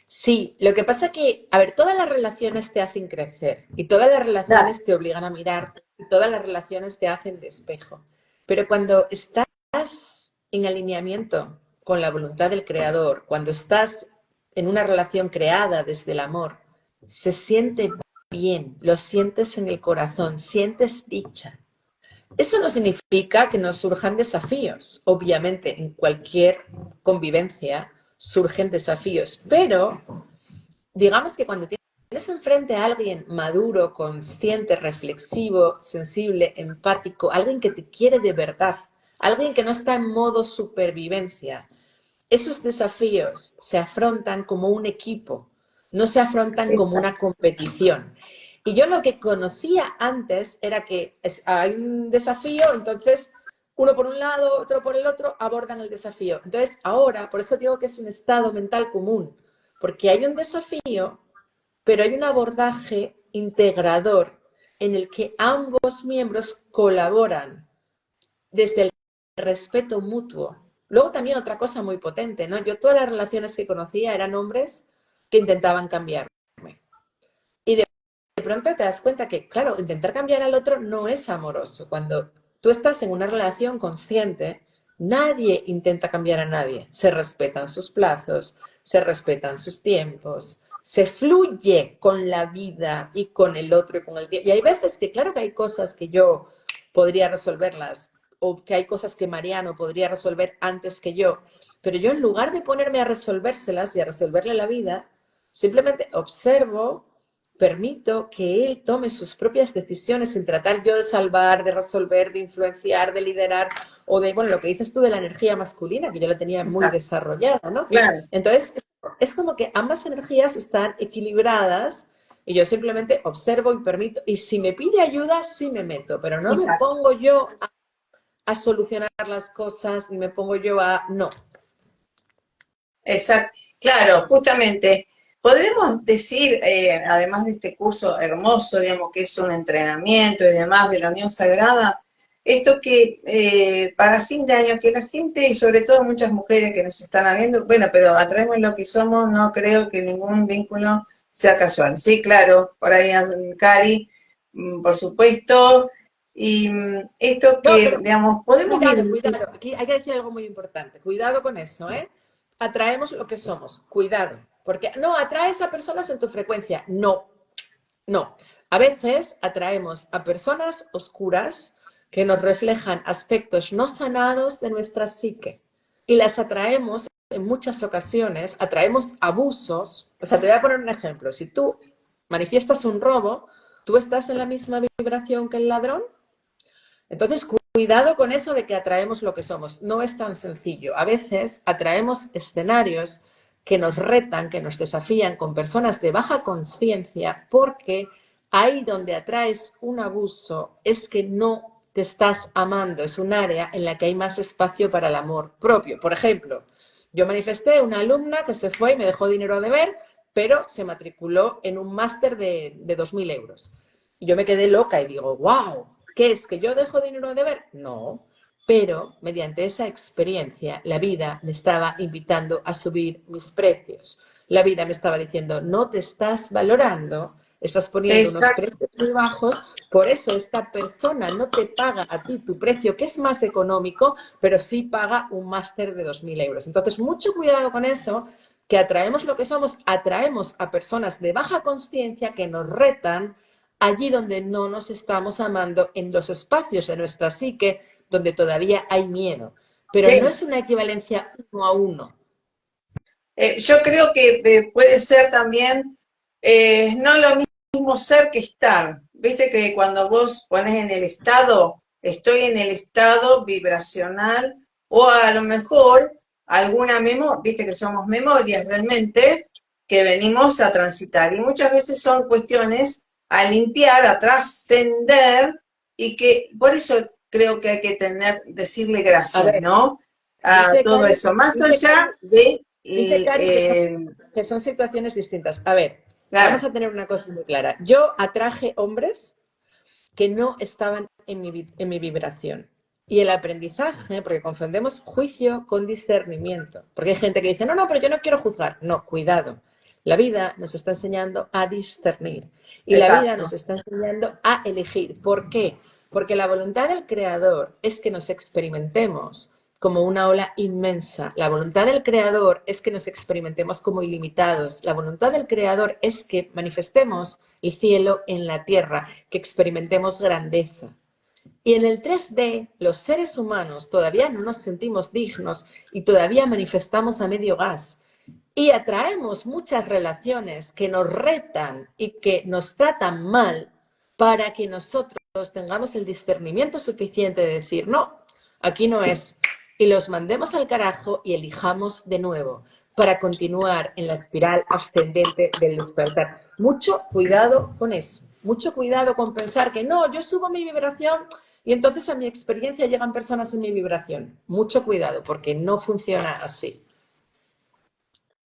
Sí, lo que pasa que, a ver, todas las relaciones te hacen crecer y todas las Claro. relaciones te obligan a mirar y todas las relaciones te hacen de espejo. Pero cuando estás en alineamiento con la voluntad del creador, cuando estás en una relación creada desde el amor, se siente bien, lo sientes en el corazón, sientes dicha. Eso no significa que no surjan desafíos. Obviamente, en cualquier convivencia surgen desafíos, pero digamos que cuando tienes enfrente a alguien maduro, consciente, reflexivo, sensible, empático, alguien que te quiere de verdad, alguien que no está en modo supervivencia, esos desafíos se afrontan como un equipo, no se afrontan como una competición. Y yo lo que conocía antes era que hay un desafío, entonces uno por un lado, otro por el otro, abordan el desafío. Entonces ahora, por eso digo que es un estado mental común, porque hay un desafío, pero hay un abordaje integrador en el que ambos miembros colaboran desde el respeto mutuo. Luego también otra cosa muy potente, ¿no? Yo todas las relaciones que conocía eran hombres que intentaban cambiarme. Y de pronto te das cuenta que, claro, intentar cambiar al otro no es amoroso. Cuando tú estás en una relación consciente, nadie intenta cambiar a nadie. Se respetan sus plazos, se respetan sus tiempos, se fluye con la vida y con el otro y con el tiempo. Y hay veces que, claro que hay cosas que yo podría resolverlas o que hay cosas que Mariano podría resolver antes que yo, pero yo en lugar de ponerme a resolvérselas y a resolverle la vida, simplemente observo, permito que él tome sus propias decisiones sin tratar yo de salvar, de resolver, de influenciar, de liderar o de, bueno, lo que dices tú de la energía masculina, que yo la tenía muy Exacto, desarrollada, ¿no? claro, Entonces, es como que ambas energías están equilibradas y yo simplemente observo y permito, y si me pide ayuda, sí me meto, pero no me exacto. pongo yo a solucionar las cosas, ni me pongo yo a... No. Exacto, claro, justamente. Podemos decir, además de este curso hermoso, digamos, que es un entrenamiento y demás de la Unión Sagrada, esto que para fin de año, que la gente, y sobre todo muchas mujeres que nos están viendo, bueno, pero atraemos lo que somos, no creo que ningún vínculo sea casual. Sí, claro, por ahí, Cari, por supuesto, y esto No, que, pero digamos, podemos cuidado, ir, cuidado. Aquí hay que decir algo muy importante. Cuidado con eso, ¿eh? Atraemos lo que somos. Cuidado. Porque no, atraes a personas en tu frecuencia. No, no. A veces atraemos a personas oscuras que nos reflejan aspectos no sanados de nuestra psique. Y las atraemos en muchas ocasiones, atraemos abusos. O sea, te voy a poner un ejemplo. Si tú manifiestas un robo, ¿tú estás en la misma vibración que el ladrón? Entonces, cuidado con eso de que atraemos lo que somos. No es tan sencillo. A veces atraemos escenarios que nos retan, que nos desafían con personas de baja conciencia, porque ahí donde atraes un abuso es que no te estás amando. Es un área en la que hay más espacio para el amor propio. Por ejemplo, yo manifesté una alumna que se fue y me dejó dinero a deber, pero se matriculó en un máster de 2.000 euros. Y yo me quedé loca y digo, wow, ¿qué es? ¿Que yo dejo dinero de ver? No. pero mediante esa experiencia la vida me estaba invitando a subir mis precios. La vida me estaba diciendo, no te estás valorando, estás poniendo unos Exacto. precios muy bajos, por eso esta persona no te paga a ti tu precio, que es más económico, pero sí paga un máster de 2.000 euros. Entonces, mucho cuidado con eso, que atraemos lo que somos, atraemos a personas de baja consciencia que nos retan allí donde no nos estamos amando, en los espacios de nuestra psique donde todavía hay miedo. Pero no Sí. es una equivalencia 1 a 1. Yo creo que puede ser también no lo mismo ser que estar. Viste que cuando vos pones en el estado, estoy en el estado vibracional, o a lo mejor alguna memoria, viste que somos memorias realmente, que venimos a transitar. Y muchas veces son cuestiones a limpiar, a trascender, y que por eso creo que hay que decirle A gracias, ver, ¿no? A dice todo Cari, eso, más dice Cari, allá de dice Cari que son situaciones distintas. A ver, vamos claro, a tener una cosa muy clara. Yo atraje hombres que no estaban en mi vibración. Y el aprendizaje, porque confundemos juicio con discernimiento. Porque hay gente que dice, no, no, pero yo no quiero juzgar. No, cuidado. La vida nos está enseñando a discernir. Y la vida nos exacto. está enseñando a elegir. ¿Por qué? Porque la voluntad del Creador es que nos experimentemos como una ola inmensa. La voluntad del Creador es que nos experimentemos como ilimitados. La voluntad del Creador es que manifestemos el cielo en la tierra, que experimentemos grandeza. Y en el 3D, los seres humanos todavía no nos sentimos dignos y todavía manifestamos a medio gas. Y atraemos muchas relaciones que nos retan y que nos tratan mal para que nosotros tengamos el discernimiento suficiente de decir, no, aquí no es. Y los mandemos al carajo y elijamos de nuevo para continuar en la espiral ascendente del despertar. Mucho cuidado con eso. Mucho cuidado con pensar que no, yo subo mi vibración y entonces a mi experiencia llegan personas en mi vibración. Mucho cuidado porque no funciona así.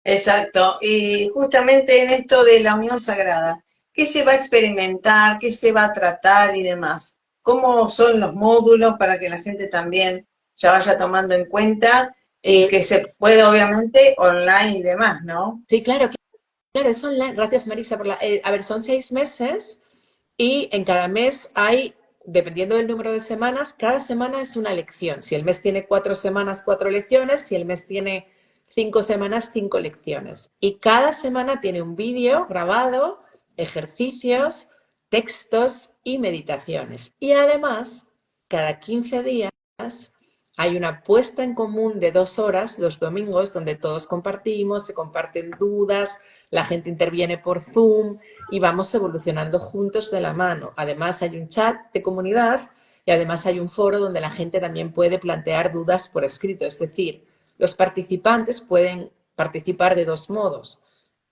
Exacto. Y justamente en esto de la unión sagrada, ¿qué se va a experimentar? ¿Qué se va a tratar y demás? ¿Cómo son los módulos para que la gente también ya vaya tomando en cuenta y Eh, que se puede obviamente online y demás, ¿no? sí, claro, claro, es online. Gracias, Marisa, por la... a ver, son 6 meses y en cada mes hay, dependiendo del número de semanas, cada semana es una lección. Si el mes tiene 4 semanas, 4 lecciones. Si el mes tiene 5 semanas, 5 lecciones. Y cada semana tiene un vídeo grabado, ejercicios, textos y meditaciones. Y además, cada 15 días hay una puesta en común de 2 horas, los domingos, donde todos compartimos, se comparten dudas, la gente interviene por Zoom y vamos evolucionando juntos de la mano. Además hay un chat de comunidad y además hay un foro donde la gente también puede plantear dudas por escrito. Es decir, los participantes pueden participar de 2 modos.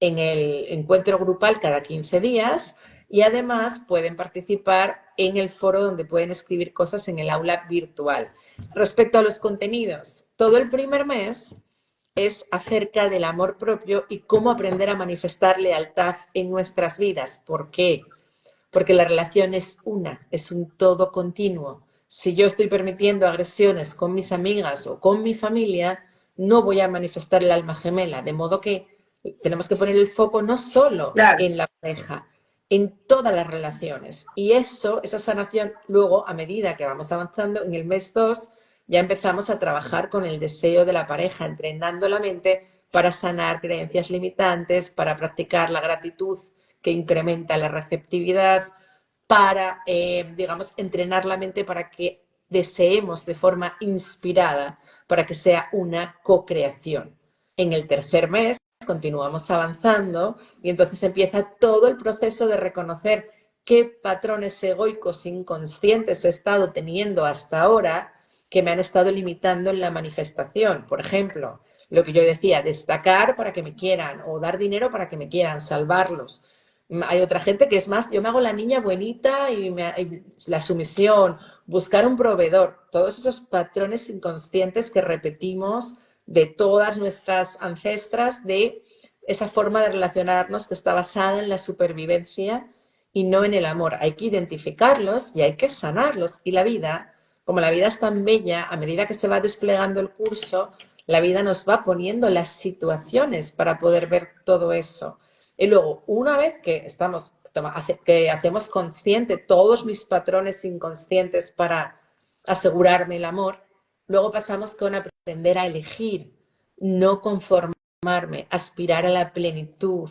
En el encuentro grupal cada 15 días y además pueden participar en el foro donde pueden escribir cosas en el aula virtual. Respecto a los contenidos, todo el primer mes es acerca del amor propio y cómo aprender a manifestar lealtad en nuestras vidas. ¿Por qué? Porque la relación es es un todo continuo. Si yo estoy permitiendo agresiones con mis amigas o con mi familia, no voy a manifestar el alma gemela. De modo que tenemos que poner el foco no solo Claro. en la pareja, en todas las relaciones. Y eso, esa sanación, luego, a medida que vamos avanzando, en el mes 2 ya empezamos a trabajar con el deseo de la pareja, entrenando la mente para sanar creencias limitantes, para practicar la gratitud que incrementa la receptividad, para, digamos, entrenar la mente para que deseemos de forma inspirada, para que sea una co-creación. En el tercer mes continuamos avanzando y entonces empieza todo el proceso de reconocer qué patrones egoicos inconscientes he estado teniendo hasta ahora que me han estado limitando en la manifestación. Por ejemplo, lo que yo decía, destacar para que me quieran o dar dinero para que me quieran, salvarlos. Hay otra gente que es más, yo me hago la niña buenita y la sumisión, buscar un proveedor, todos esos patrones inconscientes que repetimos de todas nuestras ancestras, de esa forma de relacionarnos que está basada en la supervivencia y no en el amor. Hay que identificarlos y hay que sanarlos. Y la vida, como la vida es tan bella, a medida que se va desplegando el curso, la vida nos va poniendo las situaciones para poder ver todo eso. Y luego, una vez que que hacemos consciente todos mis patrones inconscientes para asegurarme el amor, luego pasamos con aprender a elegir, no conformarme, aspirar a la plenitud,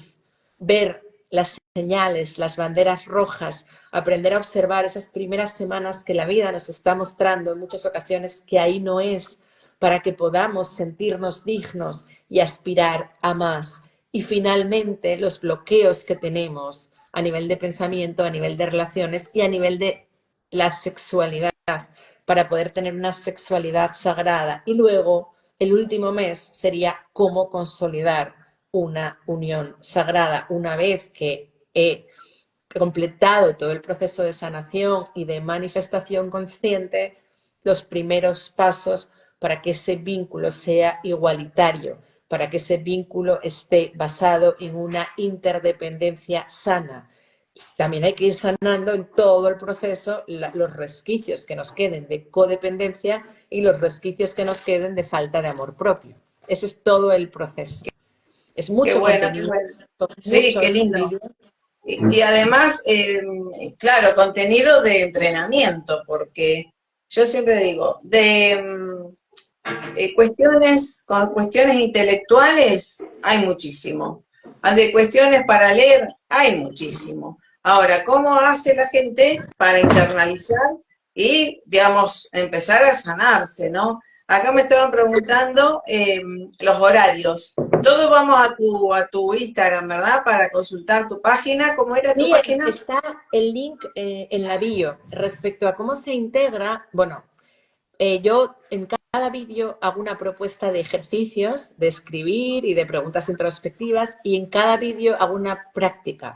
ver las señales, las banderas rojas, aprender a observar esas primeras semanas que la vida nos está mostrando en muchas ocasiones que ahí no es, para que podamos sentirnos dignos y aspirar a más. Y finalmente los bloqueos que tenemos a nivel de pensamiento, a nivel de relaciones y a nivel de la sexualidad, para poder tener una sexualidad sagrada. Y luego, el último mes sería cómo consolidar una unión sagrada una vez que he completado todo el proceso de sanación y de manifestación consciente, los primeros pasos para que ese vínculo sea igualitario, para que ese vínculo esté basado en una interdependencia sana. También hay que ir sanando en todo el proceso los resquicios que nos queden de codependencia y los resquicios que nos queden de falta de amor propio. Ese es todo el proceso. Es Qué mucho bueno, qué contenido, bueno. son Sí, qué muchos lindo. vídeos. Y además, claro, contenido de entrenamiento, porque yo siempre digo, cuestiones intelectuales hay muchísimo. De cuestiones para leer hay muchísimo. Ahora, ¿cómo hace la gente para internalizar y, digamos, empezar a sanarse, ¿no? Acá me estaban preguntando los horarios. Todos vamos a tu Instagram, ¿verdad? Para consultar tu página. ¿Cómo era tu Sí, página? está el link en la bio. Respecto a cómo se integra, bueno, yo en cada vídeo hago una propuesta de ejercicios, de escribir y de preguntas introspectivas, y en cada vídeo hago una práctica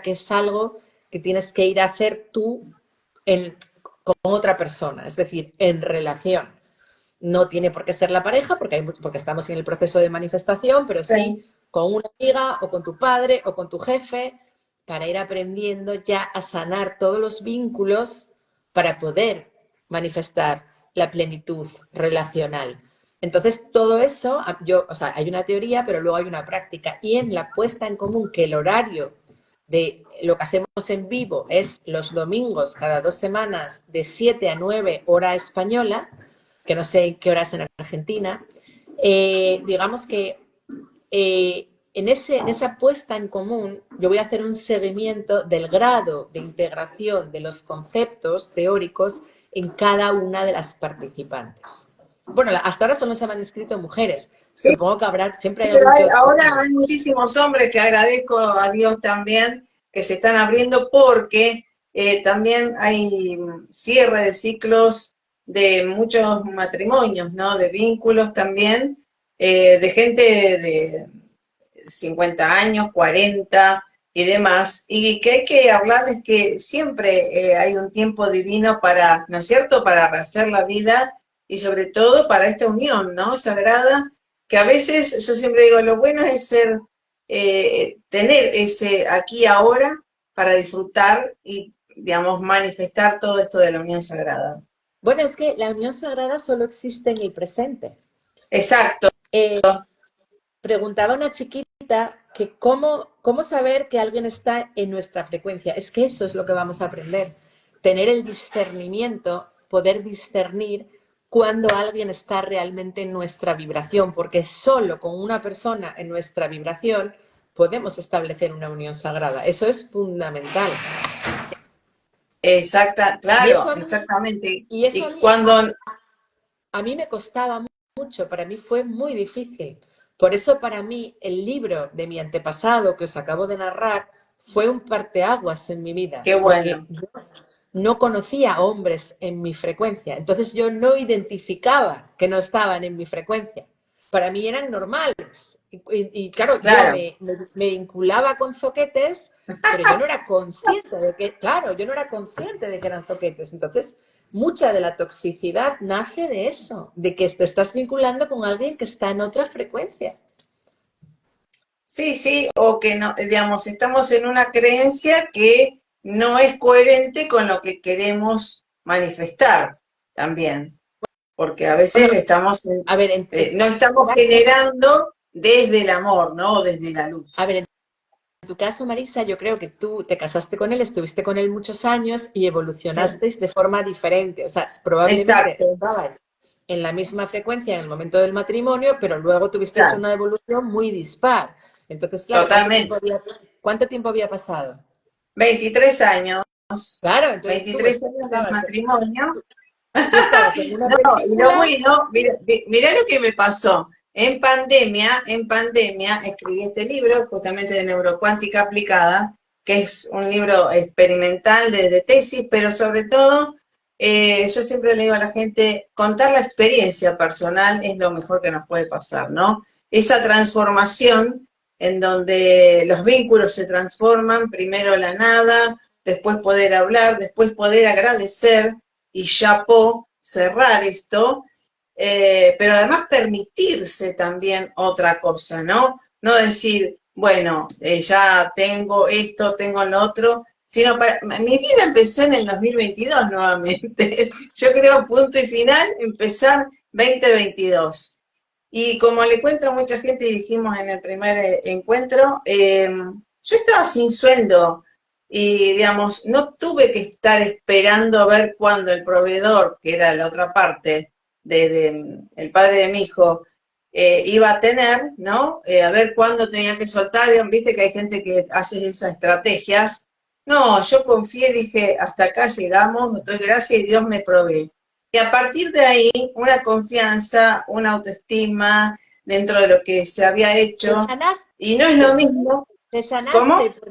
que es algo que tienes que ir a hacer tú con otra persona, es decir, en relación. No tiene por qué ser la pareja, porque estamos en el proceso de manifestación, pero Sí. sí con una amiga o con tu padre o con tu jefe, para ir aprendiendo ya a sanar todos los vínculos para poder manifestar la plenitud relacional. Entonces, todo eso, hay una teoría, pero luego hay una práctica. Y en la puesta en común, que el horario de lo que hacemos en vivo es los domingos, cada 2 semanas, de 7 a 9 hora española, que no sé qué horas en Argentina, digamos que en esa puesta en común yo voy a hacer un seguimiento del grado de integración de los conceptos teóricos en cada una de las participantes. Bueno, hasta ahora solo se me han inscrito mujeres. Sí, Supongo que siempre hay pero algún que otro. ahora hay muchísimos hombres que agradezco a Dios también que se están abriendo porque también hay cierre de ciclos de muchos matrimonios, ¿no? De vínculos también, de gente de 50 años, 40 y demás, y que hay que hablarles que siempre hay un tiempo divino para, ¿no es cierto?, para rehacer la vida y sobre todo para esta unión, ¿no?, sagrada, que a veces, yo siempre digo, lo bueno es tener ese aquí ahora para disfrutar y, digamos, manifestar todo esto de la unión sagrada. Bueno, es que la unión sagrada solo existe en el presente. Exacto. Eh, Preguntaba una chiquita que cómo saber que alguien está en nuestra frecuencia. Es que eso es lo que vamos a aprender. Tener el discernimiento, poder discernir cuando alguien está realmente en nuestra vibración, porque solo con una persona en nuestra vibración podemos establecer una unión sagrada. Eso es fundamental. Exacta, Y claro, eso a mí, exactamente. y eso Y cuando, a mí me costaba mucho, para mí fue muy difícil. Por eso para mí el libro de mi antepasado que os acabo de narrar fue un parteaguas en mi vida, qué porque bueno. yo no conocía hombres en mi frecuencia, entonces yo no identificaba que no estaban en mi frecuencia. Para mí eran normales. Y claro, yo Claro, me vinculaba con zoquetes, pero yo no era consciente de que, claro, yo no era consciente de que eran zoquetes. Entonces, mucha de la toxicidad nace de eso, de que te estás vinculando con alguien que está en otra frecuencia. sí, sí, o que no, digamos, estamos en una creencia que no es coherente con lo que queremos manifestar. también, porque a veces Bueno, estamos, a ver, no estamos generando desde el amor, ¿no? Desde la a luz. ver, en tu caso, Marisa, yo creo que tú te casaste con él, estuviste con él muchos años y Sí, evolucionasteis de forma diferente. O sea, probablemente exacto, estabais en la misma frecuencia en el momento del matrimonio, pero luego tuvisteis claro, una evolución muy dispar. Entonces, claro, totalmente. ¿cuánto tiempo había pasado? 23 años, Claro, entonces 23 años de matrimonio. tú estabas en una No, y lo película. bueno, mira lo que me pasó. En pandemia escribí este libro justamente de neurocuántica aplicada, que es un libro experimental de tesis, pero sobre todo, yo siempre le digo a la gente, contar la experiencia personal es lo mejor que nos puede pasar, ¿no? Esa transformación en donde los vínculos se transforman, primero la nada, después poder hablar, después poder agradecer y chapó cerrar esto, pero además permitirse también otra cosa, ¿no? No decir, bueno, ya tengo esto, tengo lo otro, sino mi vida empezó en el 2022 nuevamente. Yo creo punto y final, empezar 2022. Y como le cuento a mucha gente y dijimos en el primer encuentro, yo estaba sin sueldo y, digamos, no tuve que estar esperando a ver cuándo el proveedor, que era la otra parte, el padre de mi hijo, iba a tener, ¿no? A ver cuándo tenía que soltar, viste que hay gente que hace esas estrategias. No, yo confié, dije, hasta acá llegamos, doy gracias y Dios me provee. Y a partir de ahí, una confianza, una autoestima dentro de lo que se había Te hecho. sanaste, Y no es lo mismo. te ¿Cómo? sanaste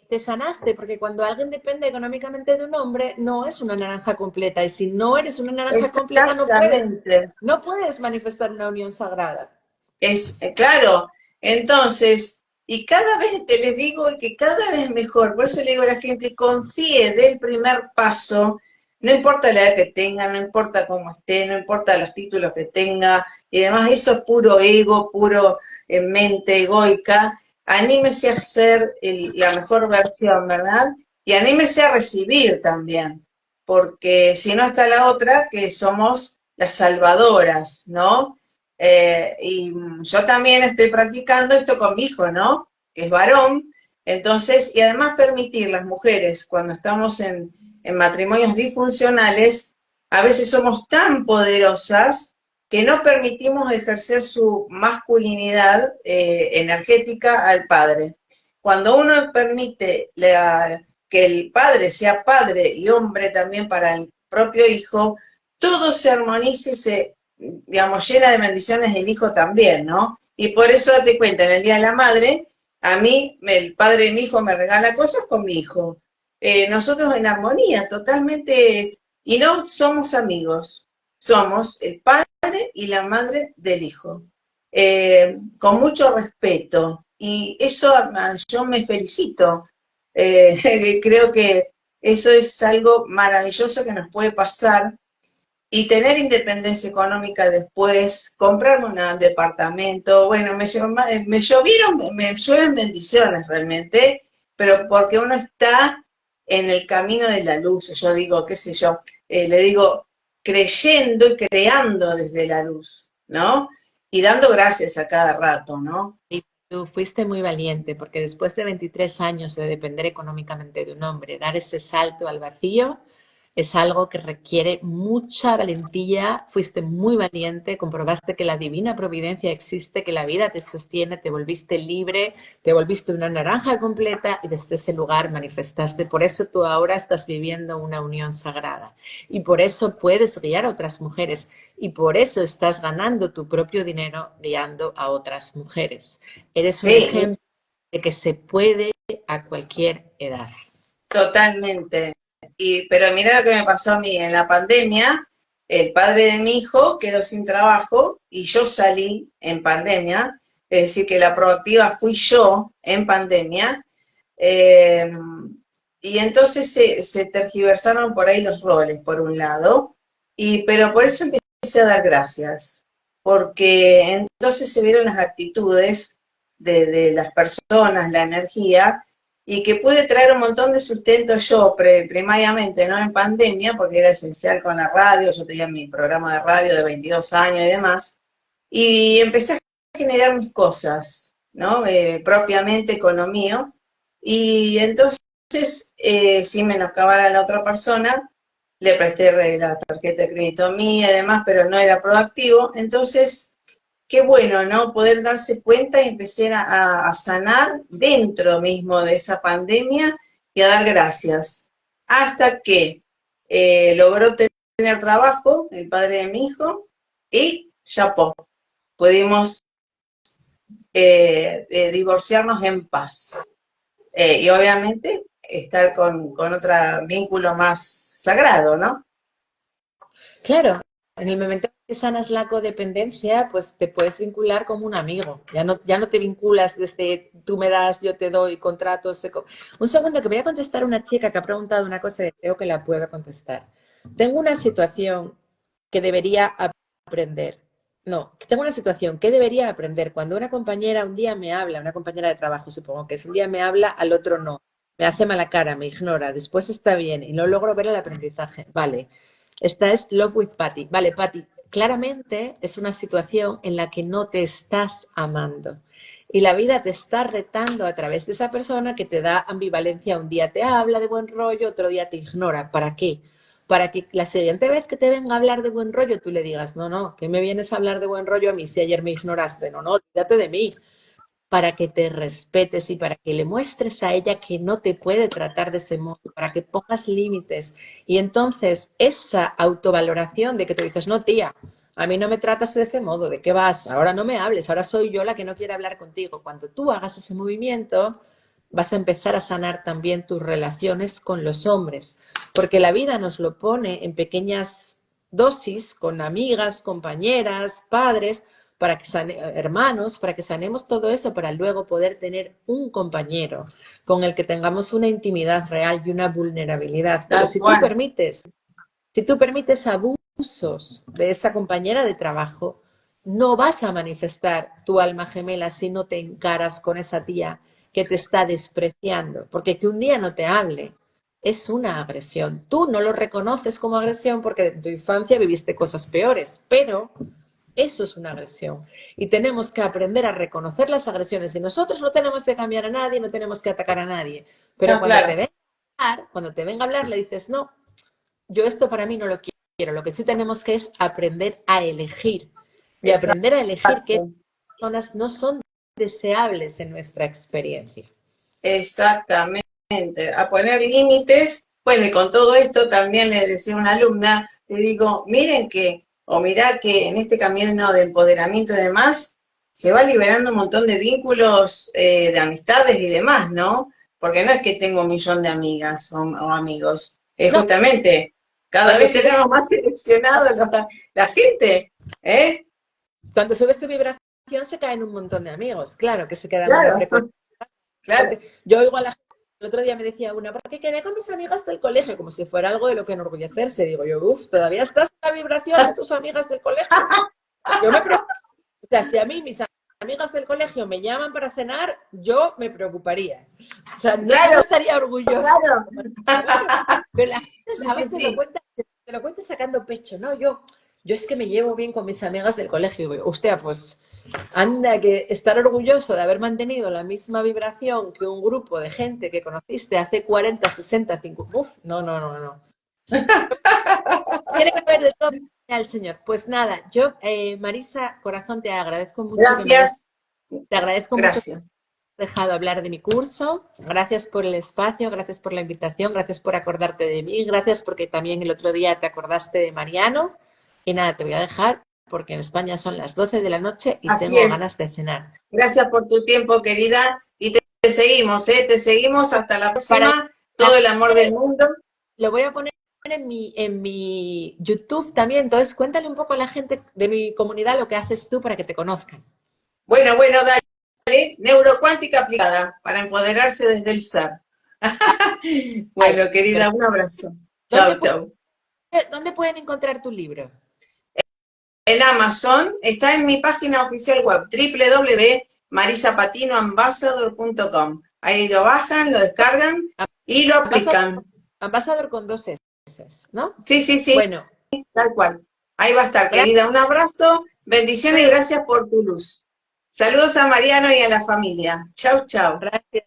te sanaste porque cuando alguien depende económicamente de un hombre no es una naranja completa y si no eres una naranja completa Exactamente. no puedes manifestar una unión sagrada. Es claro. Entonces, y cada vez te les digo que cada vez mejor. Por eso le digo a la gente, confíe del primer paso. No importa la edad que tenga, no importa cómo esté, no importa los títulos que tenga, y además eso es puro ego, puro mente egoica. Anímese a ser la mejor versión, ¿verdad? Y anímese a recibir también, porque si no está la otra, que somos las salvadoras, ¿no? Y yo también estoy practicando esto con mi hijo, ¿no? Que es varón. Entonces, y además permitir las mujeres, cuando estamos en matrimonios disfuncionales, a veces somos tan poderosas que no permitimos ejercer su masculinidad energética al padre. Cuando uno permite que el padre sea padre y hombre también para el propio hijo, todo se armoniza y se, digamos, llena de bendiciones el hijo también, ¿no? Y por eso date cuenta, en el Día de la Madre, a mí, el padre de mi hijo me regala cosas con mi hijo. Nosotros en armonía, totalmente, y no somos amigos, somos el padre y la madre del hijo, con mucho respeto. Y eso yo me felicito. Creo que eso es algo maravilloso que nos puede pasar y tener independencia económica después, comprarme un departamento, bueno, me llueven bendiciones realmente, pero porque uno está en el camino de la luz, yo digo, qué sé yo, le digo, creyendo y creando desde la luz, ¿no? Y dando gracias a cada rato, ¿no? Y tú fuiste muy valiente porque después de 23 años de depender económicamente de un hombre, dar ese salto al vacío es algo que requiere mucha valentía. Fuiste muy valiente, comprobaste que la divina providencia existe, que la vida te sostiene, te volviste libre, te volviste una naranja completa y desde ese lugar manifestaste. Por eso tú ahora estás viviendo una unión sagrada y por eso puedes guiar a otras mujeres y por eso estás ganando tu propio dinero guiando a otras mujeres. Eres un Sí, ejemplo de que se puede a cualquier edad. totalmente. Pero mira lo que me pasó a mí en la pandemia, el padre de mi hijo quedó sin trabajo y yo salí en pandemia, es decir, que la proactiva fui yo en pandemia, eh, y entonces se tergiversaron por ahí los roles, por un lado, pero por eso empecé a dar gracias, porque entonces se vieron las actitudes de las personas, la energía, y que pude traer un montón de sustento yo primariamente, ¿no? En pandemia, porque era esencial con la radio, yo tenía mi programa de radio de 22 años y demás, y empecé a generar mis cosas, ¿no? Propiamente con lo mío, y entonces, sin menoscabar a la otra persona, le presté la tarjeta de crédito mía y demás, pero no era proactivo, entonces qué bueno, ¿no? Poder darse cuenta y empezar a sanar dentro mismo de esa pandemia y a dar gracias. Hasta que logró tener trabajo, el padre de mi hijo, y ya pudimos divorciarnos en paz. Y obviamente estar con otro vínculo más sagrado, ¿no? Claro, en el momento que sanas la codependencia, pues te puedes vincular como un amigo. Ya no te vinculas desde tú me das, yo te doy, contratos. Un segundo, que voy a contestar a una chica que ha preguntado una cosa y creo que la puedo contestar. Tengo una situación que debería aprender. No, que tengo una situación que debería aprender. Cuando una compañera un día me habla, una compañera de trabajo, supongo que es un día me habla, al otro no. Me hace mala cara, me ignora, después está bien y no logro ver el aprendizaje. Vale. Esta es Love with Patty. Vale, Patty, claramente es una situación en la que no te estás amando. Y la vida te está retando a través de esa persona que te da ambivalencia. Un día te habla de buen rollo, otro día te ignora. ¿Para qué? Para que la siguiente vez que te venga a hablar de buen rollo, tú le digas, no, no, que me vienes a hablar de buen rollo a mí si ayer me ignoraste. No, no, olvídate de mí, para que te respetes y para que le muestres a ella que no te puede tratar de ese modo, para que pongas límites. Y entonces esa autovaloración de que te dices, no, tía, a mí no me tratas de ese modo, ¿de qué vas? Ahora no me hables, ahora soy yo la que no quiere hablar contigo. Cuando tú hagas ese movimiento, vas a empezar a sanar también tus relaciones con los hombres, porque la vida nos lo pone en pequeñas dosis, con amigas, compañeras, padres, para que hermanos, para que sanemos todo eso, para luego poder tener un compañero con el que tengamos una intimidad real y una vulnerabilidad. Pero Tal cual. si tú permites abusos de esa compañera de trabajo, no vas a manifestar tu alma gemela si no te encaras con esa tía que te está despreciando, porque que un día no te hable es una agresión. Tú no lo reconoces como agresión porque en tu infancia viviste cosas peores, pero eso es una agresión. Y tenemos que aprender a reconocer las agresiones. Y nosotros no tenemos que cambiar a nadie, no tenemos que atacar a nadie. Pero No, claro. cuando te venga a hablar, le dices, no, yo esto para mí no lo quiero. Lo que sí tenemos que es aprender a elegir. Y aprender a elegir que Exacto. personas no son deseables en nuestra experiencia. Exactamente. A poner límites. Bueno, y con todo esto también le decía a una alumna, le digo, miren que, o mirá que en este camino de empoderamiento y demás, se va liberando un montón de vínculos, de amistades y demás, ¿no? Porque no es que tengo un millón de amigas o amigos, es No, justamente, cada cuando vez subes, tenemos más seleccionado la gente, ¿eh? cuando subes tu vibración se caen un montón de amigos. Claro que se quedan en la Claro, frecuencia. claro. Porque yo oigo a la gente, el otro día me decía una, porque quedé con mis amigas del colegio, como si fuera algo de lo que enorgullecerse. Digo yo, uff, ¿todavía estás en la vibración de tus amigas del colegio? Yo me preocupo. O sea, si a mí mis amigas del colegio me llaman para cenar, yo me preocuparía. O sea, yo no Claro, estaría orgullosa. claro. Pero la gente Sí, a sí, veces sí. te lo cuenta sacando pecho, ¿no? Yo es que me llevo bien con mis amigas del colegio. Y digo, hostia, pues anda, que estar orgulloso de haber mantenido la misma vibración que un grupo de gente que conociste hace 40, 60, 50. Uf, no, no, no, no. Tiene que haber de todo al Señor. Pues nada, yo, Marisa, corazón, te agradezco mucho que me hayas, Gracias, te agradezco mucho que gracias. me hayas dejado hablar de mi curso. Gracias por el espacio, gracias por la invitación, gracias por acordarte de mí, gracias porque también el otro día te acordaste de Mariano. Y nada, te voy a dejar porque en España son las 12 de la noche y Así tengo es. ganas de cenar. Gracias por tu tiempo, querida. Y te seguimos, ¿eh? Te seguimos hasta la Para próxima. la Todo el amor del gente, mundo. lo voy a poner en mi YouTube también. Entonces, cuéntale un poco a la gente de mi comunidad lo que haces tú para que te conozcan. Bueno, bueno, dale. Neurocuántica aplicada para empoderarse desde el ser. Ay, Bueno, querida, un abrazo. ¿dónde, Chau, chau. ¿dónde pueden encontrar tu libro? En Amazon está en mi página oficial web, marisapatinoambassador.com. Ahí lo bajan, lo descargan y lo aplican. Ambassador con 2 S, ¿no? Sí, sí, sí, Bueno, tal cual. Ahí va a estar, querida. Un abrazo, bendiciones y gracias por tu luz. Saludos a Mariano y a la familia. Chau, chau. gracias.